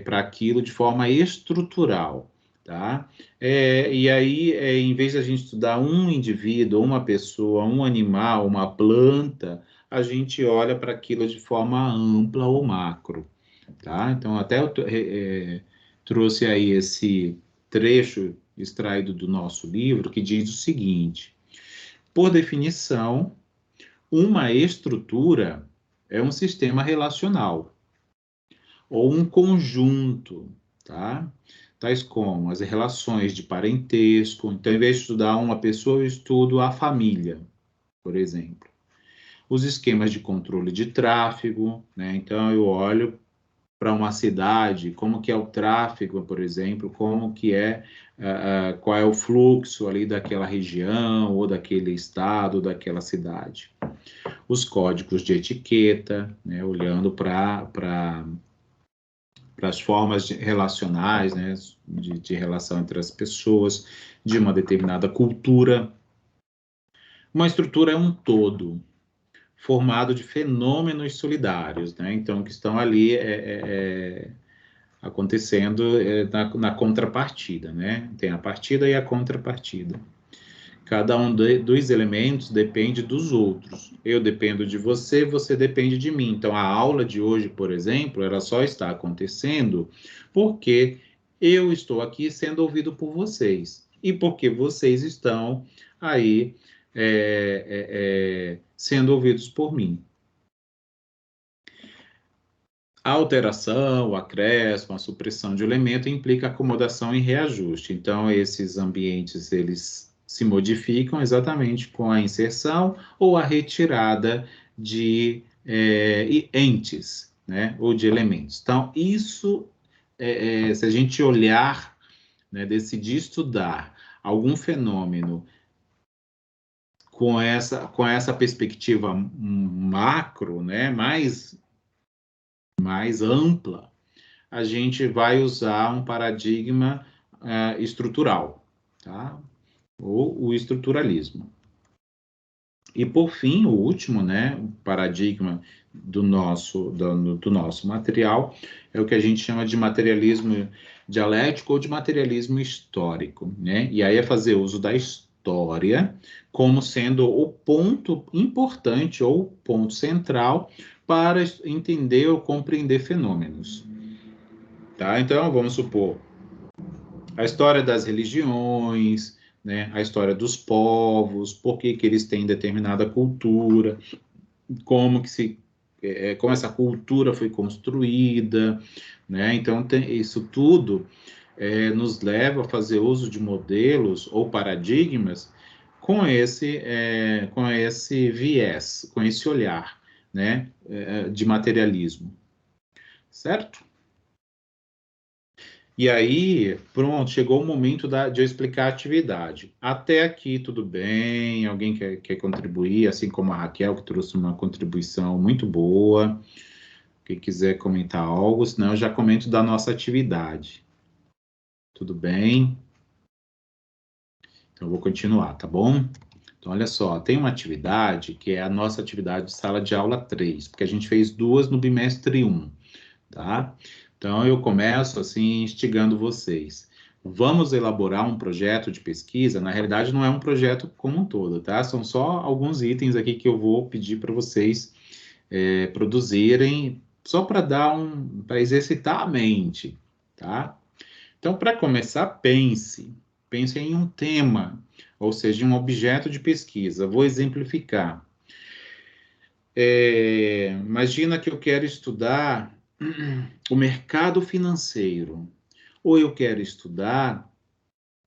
para aquilo de forma estrutural, tá? E aí, em vez de a gente estudar um indivíduo, uma pessoa, um animal, uma planta, a gente olha para aquilo de forma ampla ou macro, tá? Então, até eu trouxe aí esse trecho extraído do nosso livro que diz o seguinte: por definição, uma estrutura é um sistema relacional ou um conjunto, tá? Tais como as relações de parentesco. Então, em vez de estudar uma pessoa, eu estudo a família, por exemplo. Os esquemas de controle de tráfego, né? Então, eu olho para uma cidade, como que é o tráfego, por exemplo, como que é, qual é o fluxo ali daquela região, ou daquele estado, daquela cidade. Os códigos de etiqueta, né, olhando para as formas relacionais, né, de relação entre as pessoas, de uma determinada cultura. Uma estrutura é um todo, formado de fenômenos solidários, né, então, que estão ali acontecendo na contrapartida, né? Tem a partida e a contrapartida. Cada um dos elementos depende dos outros. Eu dependo de você, você depende de mim. Então, a aula de hoje, por exemplo, ela só está acontecendo porque eu estou aqui sendo ouvido por vocês e porque vocês estão aí sendo ouvidos por mim. A alteração, o acréscimo, a supressão de elemento implica acomodação e reajuste. Então, esses ambientes, eles se modificam exatamente com a inserção ou a retirada de entes, né, ou de elementos. Então, isso, se a gente olhar, né, decidir estudar algum fenômeno com essa perspectiva macro, né, mais ampla, a gente vai usar um paradigma estrutural, tá? Ou o estruturalismo. E, por fim, o último, né, o paradigma do nosso material é o que a gente chama de materialismo dialético ou de materialismo histórico, né? E aí é fazer uso da história como sendo o ponto importante ou ponto central para entender ou compreender fenômenos. Tá? Então, vamos supor, a história das religiões, né? A história dos povos, por que eles têm determinada cultura, como como essa cultura foi construída, né? Então, isso tudo nos leva a fazer uso de modelos ou paradigmas com esse viés, com esse olhar, né? De materialismo, certo? E aí, pronto, chegou o momento de eu explicar a atividade. Até aqui, tudo bem? Alguém quer contribuir, assim como a Raquel, que trouxe uma contribuição muito boa. Quem quiser comentar algo, senão eu já comento da nossa atividade. Tudo bem? Então, eu vou continuar, tá bom? Então, olha só, tem uma atividade que é a nossa atividade de sala de aula 3, porque a gente fez 2 no bimestre 1, tá? Então, eu começo, assim, instigando vocês. Vamos elaborar um projeto de pesquisa. Na realidade, não é um projeto como um todo, tá? São só alguns itens aqui que eu vou pedir para vocês produzirem, só para para exercitar a mente, tá? Então, para começar, pense em um tema, ou seja, em um objeto de pesquisa. Vou exemplificar. Imagina que eu quero estudar o mercado financeiro, ou eu quero estudar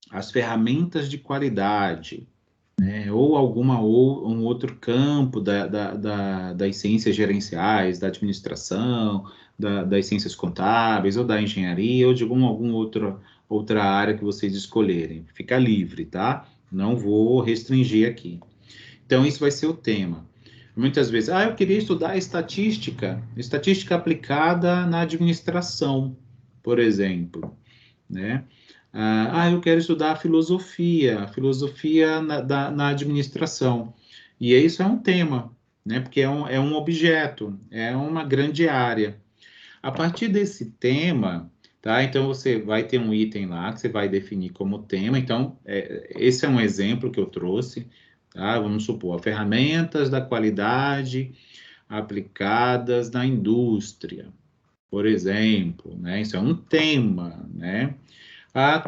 as ferramentas de qualidade, né? Ou um outro campo das ciências gerenciais, da administração, das ciências contábeis, ou da engenharia, ou de alguma outra área que vocês escolherem. Fica livre, tá? Não vou restringir aqui. Então, isso vai ser o tema. Muitas vezes, eu queria estudar estatística aplicada na administração, por exemplo, né? Eu quero estudar filosofia na administração. E isso é um tema, né? Porque é um objeto, é uma grande área. A partir desse tema, tá? Então, você vai ter um item lá que você vai definir como tema. Então, esse é um exemplo que eu trouxe, tá? Vamos supor, ferramentas da qualidade aplicadas na indústria, por exemplo, né? Isso é um tema, né?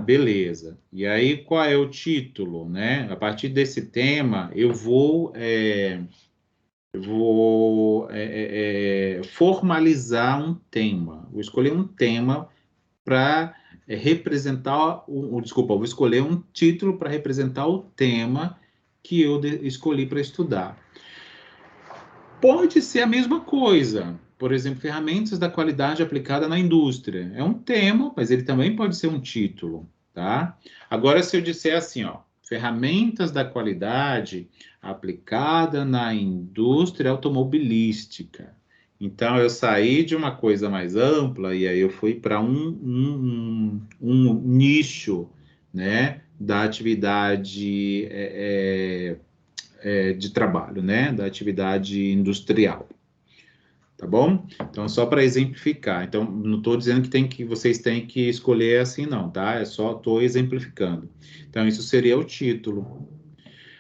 Beleza. E aí, qual é o título, né? A partir desse tema, eu vou formalizar um tema. Vou escolher um tema para representar, vou escolher um título para representar o tema que eu escolhi para estudar. Pode ser a mesma coisa. Por exemplo, ferramentas da qualidade aplicada na indústria. É um tema, mas ele também pode ser um título, tá? Agora, se eu disser assim, ó, ferramentas da qualidade aplicada na indústria automobilística. Então, eu saí de uma coisa mais ampla e aí eu fui para um nicho, né, da atividade de trabalho, né, da atividade industrial, tá bom? Então, só para exemplificar. Então, não estou dizendo que vocês têm que escolher assim, não, tá? É só estou exemplificando. Então, isso seria o título.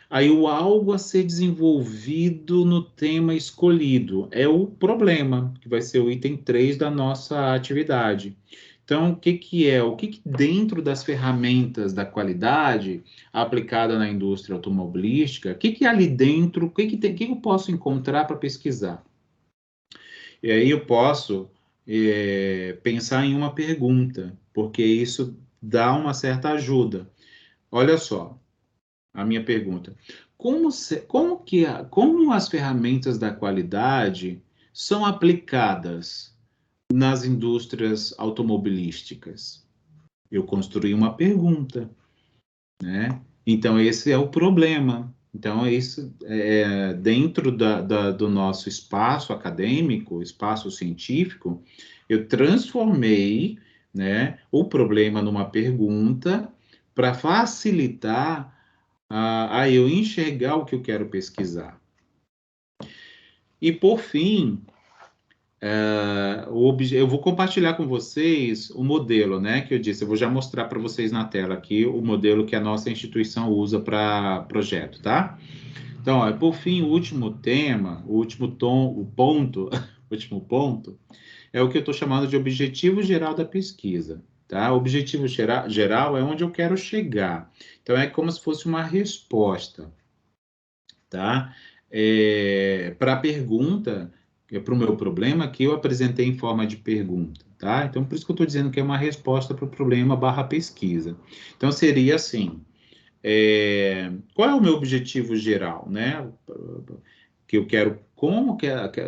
Aí, o algo a ser desenvolvido no tema escolhido é o problema, que vai ser o item 3 da nossa atividade. Então, o que dentro das ferramentas da qualidade aplicada na indústria automobilística, o que ali dentro, o que eu posso encontrar para pesquisar? E aí eu posso pensar em uma pergunta, porque isso dá uma certa ajuda. Olha só, a minha pergunta. Como as ferramentas da qualidade são aplicadas nas indústrias automobilísticas? Eu construí uma pergunta, né? Então, esse é o problema. Então, isso dentro do nosso espaço acadêmico, espaço científico, eu transformei, né, o problema numa pergunta para facilitar a eu enxergar o que eu quero pesquisar. E, por fim, eu vou compartilhar com vocês o modelo, né, que eu disse. Eu vou já mostrar para vocês na tela aqui o modelo que a nossa instituição usa para projeto, tá? Então, por fim, o último tema, o último ponto, o último ponto, é o que eu estou chamando de objetivo geral da pesquisa, tá? O objetivo geral é onde eu quero chegar. Então, é como se fosse uma resposta, tá? Para a pergunta, para o meu problema, que eu apresentei em forma de pergunta, tá? Então, por isso que eu estou dizendo que é uma resposta para o problema / pesquisa. Então, seria assim, qual é o meu objetivo geral, né? Que eu quero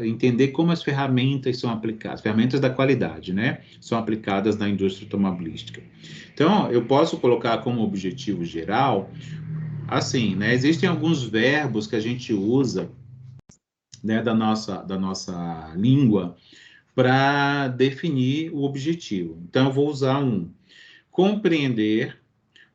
entender como as ferramentas são aplicadas, ferramentas da qualidade, né? São aplicadas na indústria automobilística. Então, eu posso colocar como objetivo geral, assim, né? Existem alguns verbos que a gente usa, né, da nossa língua para definir o objetivo. Então, eu vou usar compreender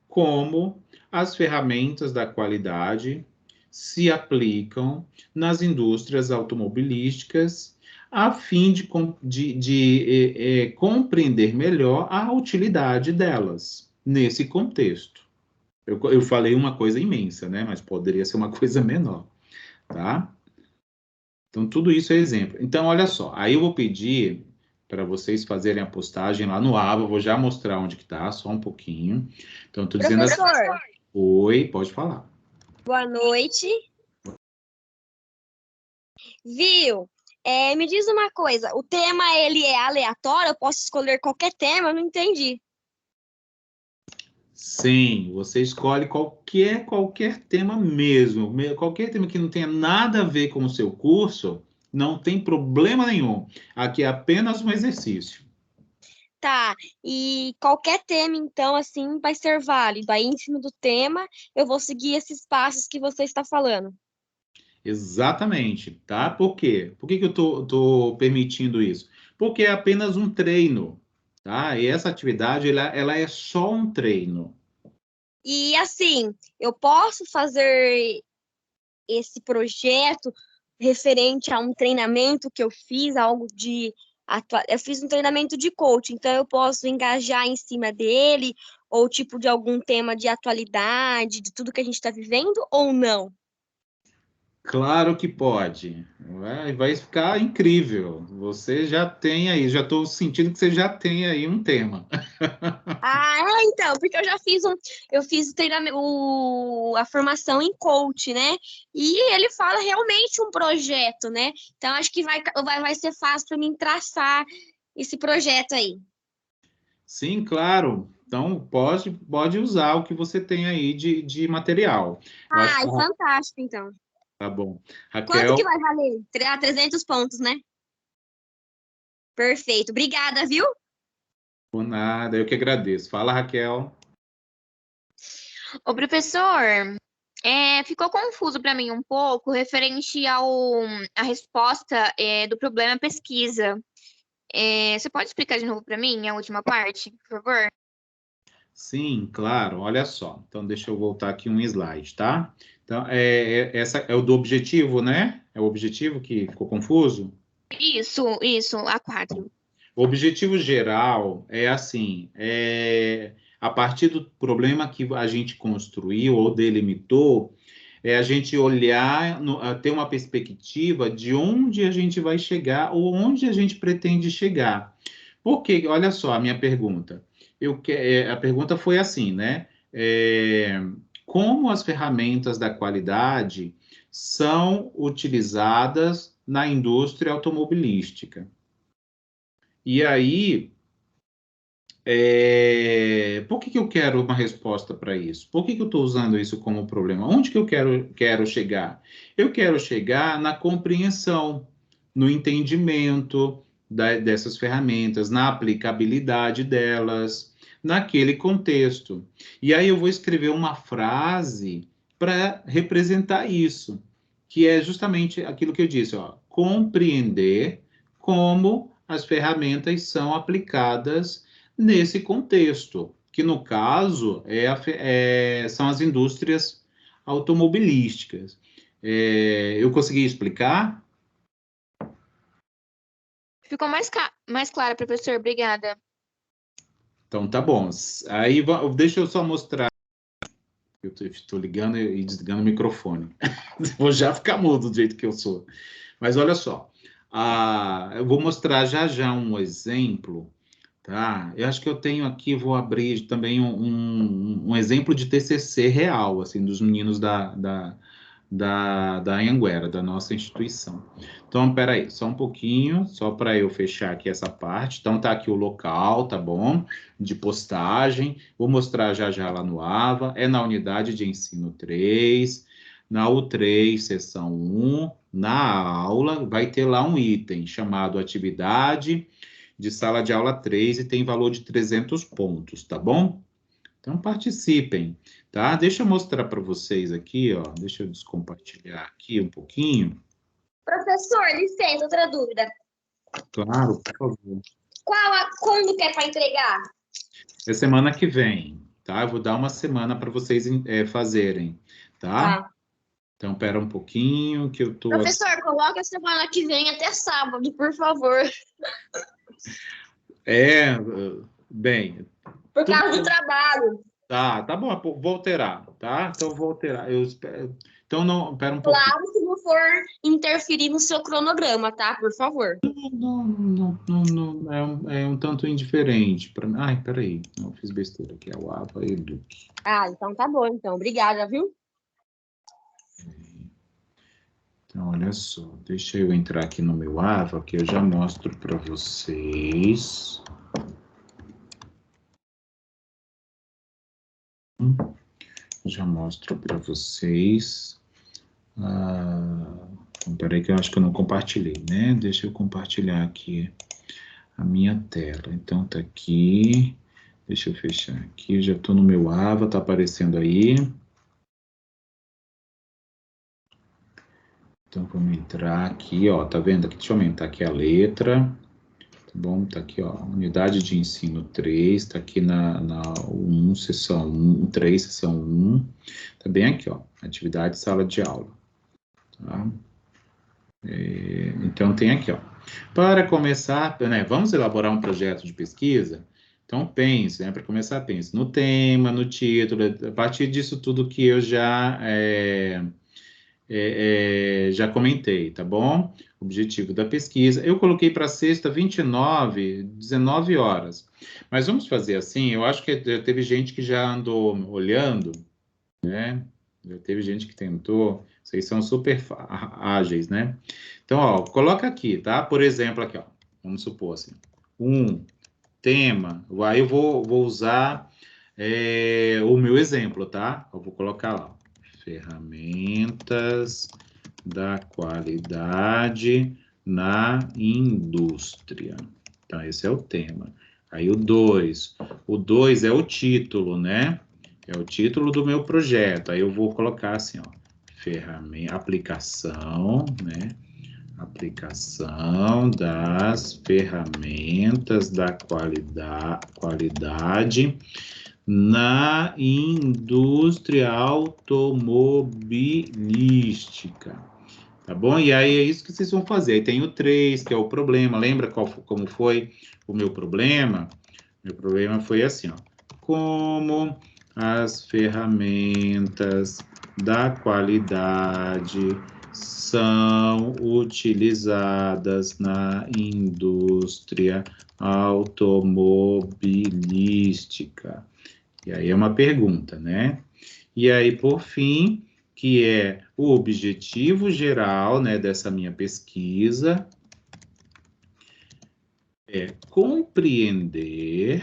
como as ferramentas da qualidade se aplicam nas indústrias automobilísticas a fim de compreender melhor a utilidade delas nesse contexto. Eu falei uma coisa imensa, né? Mas poderia ser uma coisa menor, tá? Então, tudo isso é exemplo. Então, olha só, aí eu vou pedir para vocês fazerem a postagem lá no Ava, vou já mostrar onde que tá, só um pouquinho. Então, estou dizendo assim... Professor, Oi, pode falar. boa noite. Viu? Me diz uma coisa, o tema, ele é aleatório? Eu posso escolher qualquer tema? Eu não entendi. Sim, você escolhe qualquer tema mesmo, qualquer tema que não tenha nada a ver com o seu curso, não tem problema nenhum. Aqui é apenas um exercício. Tá, e qualquer tema, então, assim, vai ser válido. Aí, em cima do tema, eu vou seguir esses passos que você está falando. Exatamente, tá? Por quê? Por que que eu tô permitindo isso? Porque é apenas um treino, tá? E essa atividade, ela é só um treino. E, assim, eu posso fazer esse projeto referente a um treinamento que eu fiz, algo de eu fiz um treinamento de coach, então eu posso engajar em cima dele, ou tipo de algum tema de atualidade, de tudo que a gente está vivendo, ou não? Claro que pode. Vai ficar incrível. Você já tem aí, já estou sentindo que você já tem aí um tema. Ah, é, então, porque eu fiz o treinamento, a formação em coach, né? E ele fala realmente um projeto, né? Então acho que vai ser fácil para mim traçar esse projeto aí. Sim, claro. Então, pode usar o que você tem aí de material. Eu acho que Ai, fantástico, então. tá bom. Quanto que Raquel, vai valer? 300 pontos, né? Perfeito. Obrigada, viu? por nada, eu que agradeço. Fala, Raquel. Ô, professor, ficou confuso para mim um pouco referente à resposta do problema pesquisa. Você pode explicar de novo para mim a última parte, por favor? Sim, claro, olha só. Então, deixa eu voltar aqui um slide, tá? Então, essa é o do objetivo, né? É o objetivo que ficou confuso? Isso, A4. O objetivo geral é assim, a partir do problema que a gente construiu ou delimitou, é a gente olhar, ter uma perspectiva de onde a gente vai chegar ou onde a gente pretende chegar. Porque, olha só a minha pergunta. A pergunta foi assim, né? Como as ferramentas da qualidade são utilizadas na indústria automobilística? E aí, por que eu quero uma resposta para isso? Por que eu estou usando isso como problema? Onde que eu quero chegar? Eu quero chegar na compreensão, no entendimento dessas ferramentas, na aplicabilidade delas, naquele contexto. E aí eu vou escrever uma frase para representar isso, que é justamente aquilo que eu disse, ó, compreender como as ferramentas são aplicadas nesse contexto, que no caso são as indústrias automobilísticas. Eu consegui explicar? Ficou mais claro, professor. Obrigada. Então tá bom. Aí deixa eu só mostrar. Eu estou ligando e desligando o microfone. Vou já ficar mudo do jeito que eu sou. Mas olha só, eu vou mostrar já já um exemplo. Tá, eu acho que eu tenho aqui, vou abrir também um exemplo de TCC real, assim, dos meninos da Anhanguera, da nossa instituição. Então, peraí, só um pouquinho, só para eu fechar aqui essa parte. Então, tá aqui o local, tá bom? De postagem, vou mostrar já já lá no AVA, é na unidade de ensino 3, na U3, seção 1, na aula, vai ter lá um item chamado atividade de sala de aula 3 e tem valor de 300 pontos, tá bom? Então participem, tá? Deixa eu mostrar para vocês aqui, ó. Deixa eu descompartilhar aqui um pouquinho. Professor, licença, outra dúvida. Claro, por favor. Quando que é para entregar? É semana que vem, tá? Eu vou dar uma semana para vocês fazerem, tá? Tá. Então, pera um pouquinho que eu tô aqui. Professor, coloca semana que vem até sábado, por favor. É, bem, Por tudo causa do trabalho. tá bom, vou alterar, tá? Então, vou alterar. Eu espero. Então, não, pera um pouquinho. Claro, se não for interferir no seu cronograma, tá? Por favor. Não, é um tanto indiferente para mim. Ai, peraí, não fiz besteira aqui, é o AVA Eduque. Ah, então tá bom, então. Obrigada, viu? Então, olha só, deixa eu entrar aqui no meu AVA, que eu já mostro para vocês. Já mostro para vocês. Peraí que eu acho que eu não compartilhei, né? Deixa eu compartilhar aqui a minha tela. Então, tá aqui. Deixa eu fechar aqui. Eu já estou no meu Ava, tá aparecendo aí. Então, vamos entrar aqui, ó. Tá vendo aqui? Deixa eu aumentar aqui a letra. Tá bom? Tá aqui, ó. Unidade de ensino 3. Tá aqui na 1, sessão 1, 3, sessão 1. Tá bem aqui, ó. Atividade sala de aula. Tá? Então, tem aqui, ó. Para começar, né, vamos elaborar um projeto de pesquisa? Então, pense, né, para começar, pense no tema, no título, a partir disso tudo que eu já comentei, tá bom? Objetivo da pesquisa. Eu coloquei para sexta, 29, 19 horas. Mas vamos fazer assim, eu acho que já teve gente que já andou olhando, né? Já teve gente que tentou, vocês são super ágeis, né? Então, ó, coloca aqui, tá? Por exemplo, aqui, ó, vamos supor assim, um tema, aí eu vou usar o meu exemplo, tá? Eu vou colocar lá, ferramentas da qualidade na indústria. Então, esse é o tema. Aí o 2 é o título, né? É o título do meu projeto. Aí eu vou colocar assim, ó, ferramenta, aplicação, né? Aplicação das ferramentas da qualidade na indústria automobilística. Tá bom? E aí é isso que vocês vão fazer. Aí tem o 3, que é o problema. Lembra como foi o meu problema? Meu problema foi assim, ó. Como as ferramentas da qualidade são utilizadas na indústria automobilística. E aí é uma pergunta, né? E aí, por fim, que é o objetivo geral, né, dessa minha pesquisa, é compreender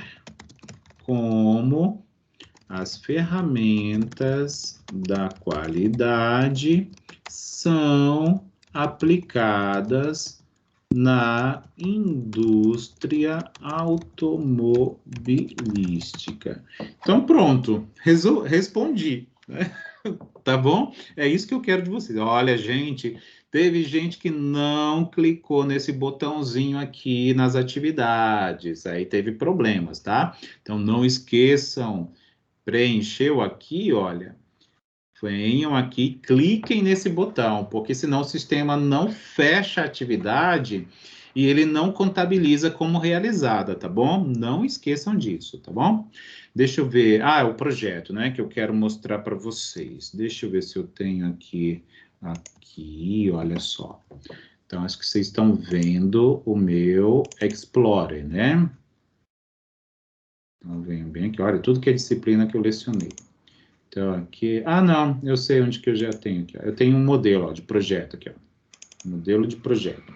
como as ferramentas da qualidade são aplicadas na indústria automobilística. Então, pronto, respondi, né? Tá bom? É isso que eu quero de vocês. Olha, gente, teve gente que não clicou nesse botãozinho aqui nas atividades, aí teve problemas, tá? Então, não esqueçam, preencheu aqui, olha, venham aqui, cliquem nesse botão, porque senão o sistema não fecha a atividade e ele não contabiliza como realizada, tá bom? Não esqueçam disso, tá bom? Deixa eu ver. Ah, é o projeto, né, que eu quero mostrar para vocês. Deixa eu ver se eu tenho aqui, olha só. Então, acho que vocês estão vendo o meu Explorer, né? Então, venham bem aqui. Olha, tudo que é disciplina que eu lecionei. Então, aqui... Ah, não, eu sei onde que eu já tenho aqui. Ó. Eu tenho um modelo, ó, de projeto aqui, ó. Modelo de projeto.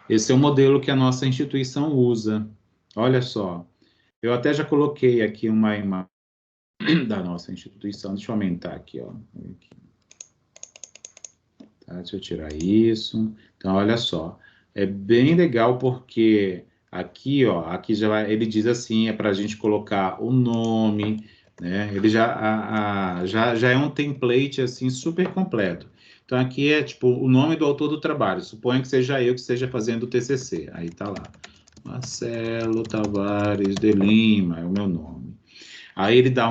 Esse é o modelo que a nossa instituição usa. Olha só. Eu até já coloquei aqui uma imagem da nossa instituição. Deixa eu aumentar aqui, ó. Tá, deixa eu tirar isso. Então, olha só. É bem legal porque aqui, ó, aqui já vai, ele diz assim, é para a gente colocar o nome, né? Ele já é um template assim super completo. Então aqui é tipo o nome do autor do trabalho. Suponho que seja eu que esteja fazendo o TCC. Aí tá lá, Marcelo Tavares de Lima é o meu nome. Aí ele dá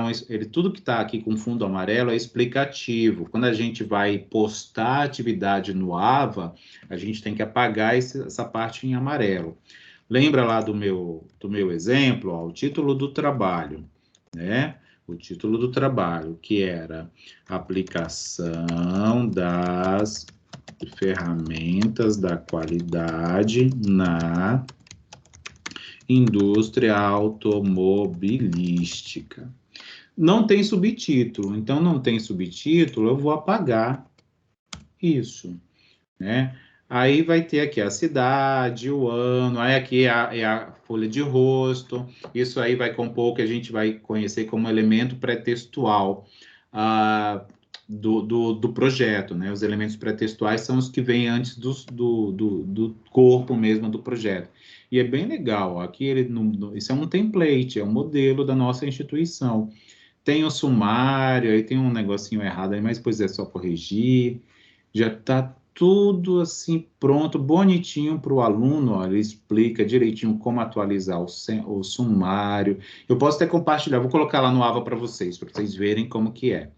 tudo que está aqui com fundo amarelo é explicativo. Quando a gente vai postar atividade no AVA, a gente tem que apagar essa parte em amarelo. Lembra lá do meu exemplo, ó, o título do trabalho, né? O título do trabalho, que era aplicação das ferramentas da qualidade na indústria automobilística. Não tem subtítulo, então não tem subtítulo, eu vou apagar isso, né? Aí vai ter aqui a cidade, o ano, aí aqui é a folha de rosto, isso aí vai compor o que a gente vai conhecer como elemento pré-textual do projeto, né? Os elementos pré-textuais são os que vêm antes do corpo mesmo do projeto. E é bem legal, aqui isso é um template, é um modelo da nossa instituição. Tem o sumário, aí tem um negocinho errado aí, mas depois é só corrigir. Já está tudo assim pronto, bonitinho para o aluno. Ó, ele explica direitinho como atualizar o sumário. Eu posso até compartilhar, vou colocar lá no Ava para vocês verem como que é.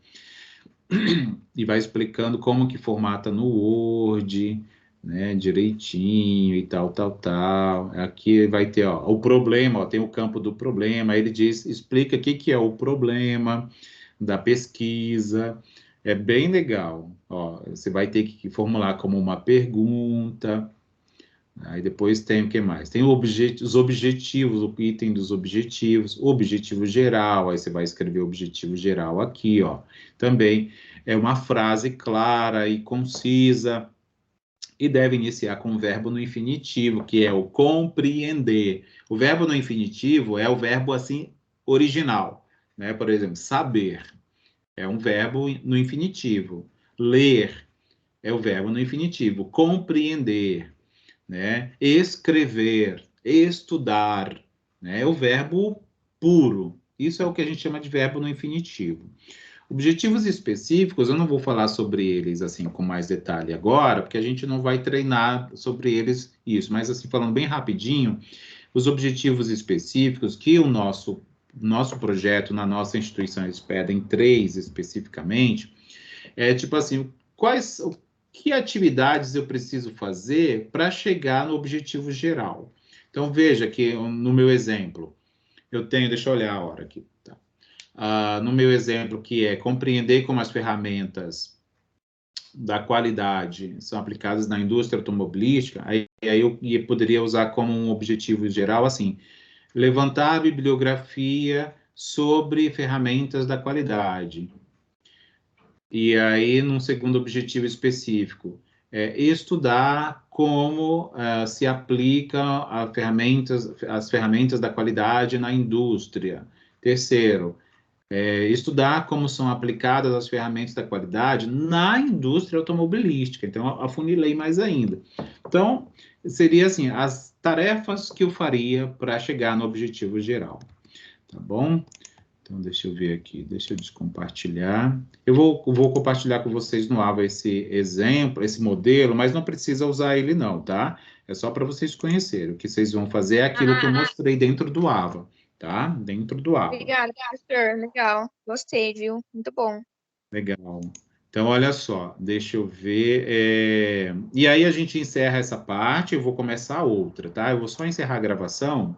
E vai explicando como que formata no Word, né, direitinho e tal, tal, tal. Aqui vai ter, ó, o problema, ó, tem o campo do problema, aí ele explica o que que é o problema da pesquisa. É bem legal. Ó, você vai ter que formular como uma pergunta. Aí depois tem o que mais? Tem os objetivos, o item dos objetivos, o objetivo geral, aí você vai escrever o objetivo geral aqui, ó. Também é uma frase clara e concisa, e deve iniciar com o verbo no infinitivo, que é o compreender. O verbo no infinitivo é o verbo assim original, né? Por exemplo, saber é um verbo no infinitivo. Ler é o verbo no infinitivo. Compreender, né? Escrever, estudar, né? É o verbo puro. Isso é o que a gente chama de verbo no infinitivo. Objetivos específicos, eu não vou falar sobre eles assim com mais detalhe agora, porque a gente não vai treinar sobre eles isso, mas assim falando bem rapidinho, os objetivos específicos que o nosso projeto na nossa instituição eles pedem 3 especificamente, é tipo assim, que atividades eu preciso fazer para chegar no objetivo geral? Então, veja que no meu exemplo, eu tenho, deixa eu olhar a hora aqui, tá? No meu exemplo, que é compreender como as ferramentas da qualidade são aplicadas na indústria automobilística, aí eu poderia usar como um objetivo geral, assim, levantar a bibliografia sobre ferramentas da qualidade. E aí, num segundo objetivo específico, estudar como se aplica as ferramentas da qualidade na indústria. Terceiro, estudar como são aplicadas as ferramentas da qualidade na indústria automobilística. Então, afunilei mais ainda. Então, seria assim, as tarefas que eu faria para chegar no objetivo geral. Tá bom? Então, deixa eu ver aqui, deixa eu descompartilhar. Eu vou compartilhar com vocês no Ava esse exemplo, esse modelo, mas não precisa usar ele não, tá? É só para vocês conhecerem. O que vocês vão fazer é aquilo que eu mostrei dentro do Ava, tá? Dentro do Ava. Obrigada, professor. Legal. Gostei, viu? Muito bom. Legal. Então, olha só, deixa eu ver. E aí a gente encerra essa parte, eu vou começar outra, tá? Eu vou só encerrar a gravação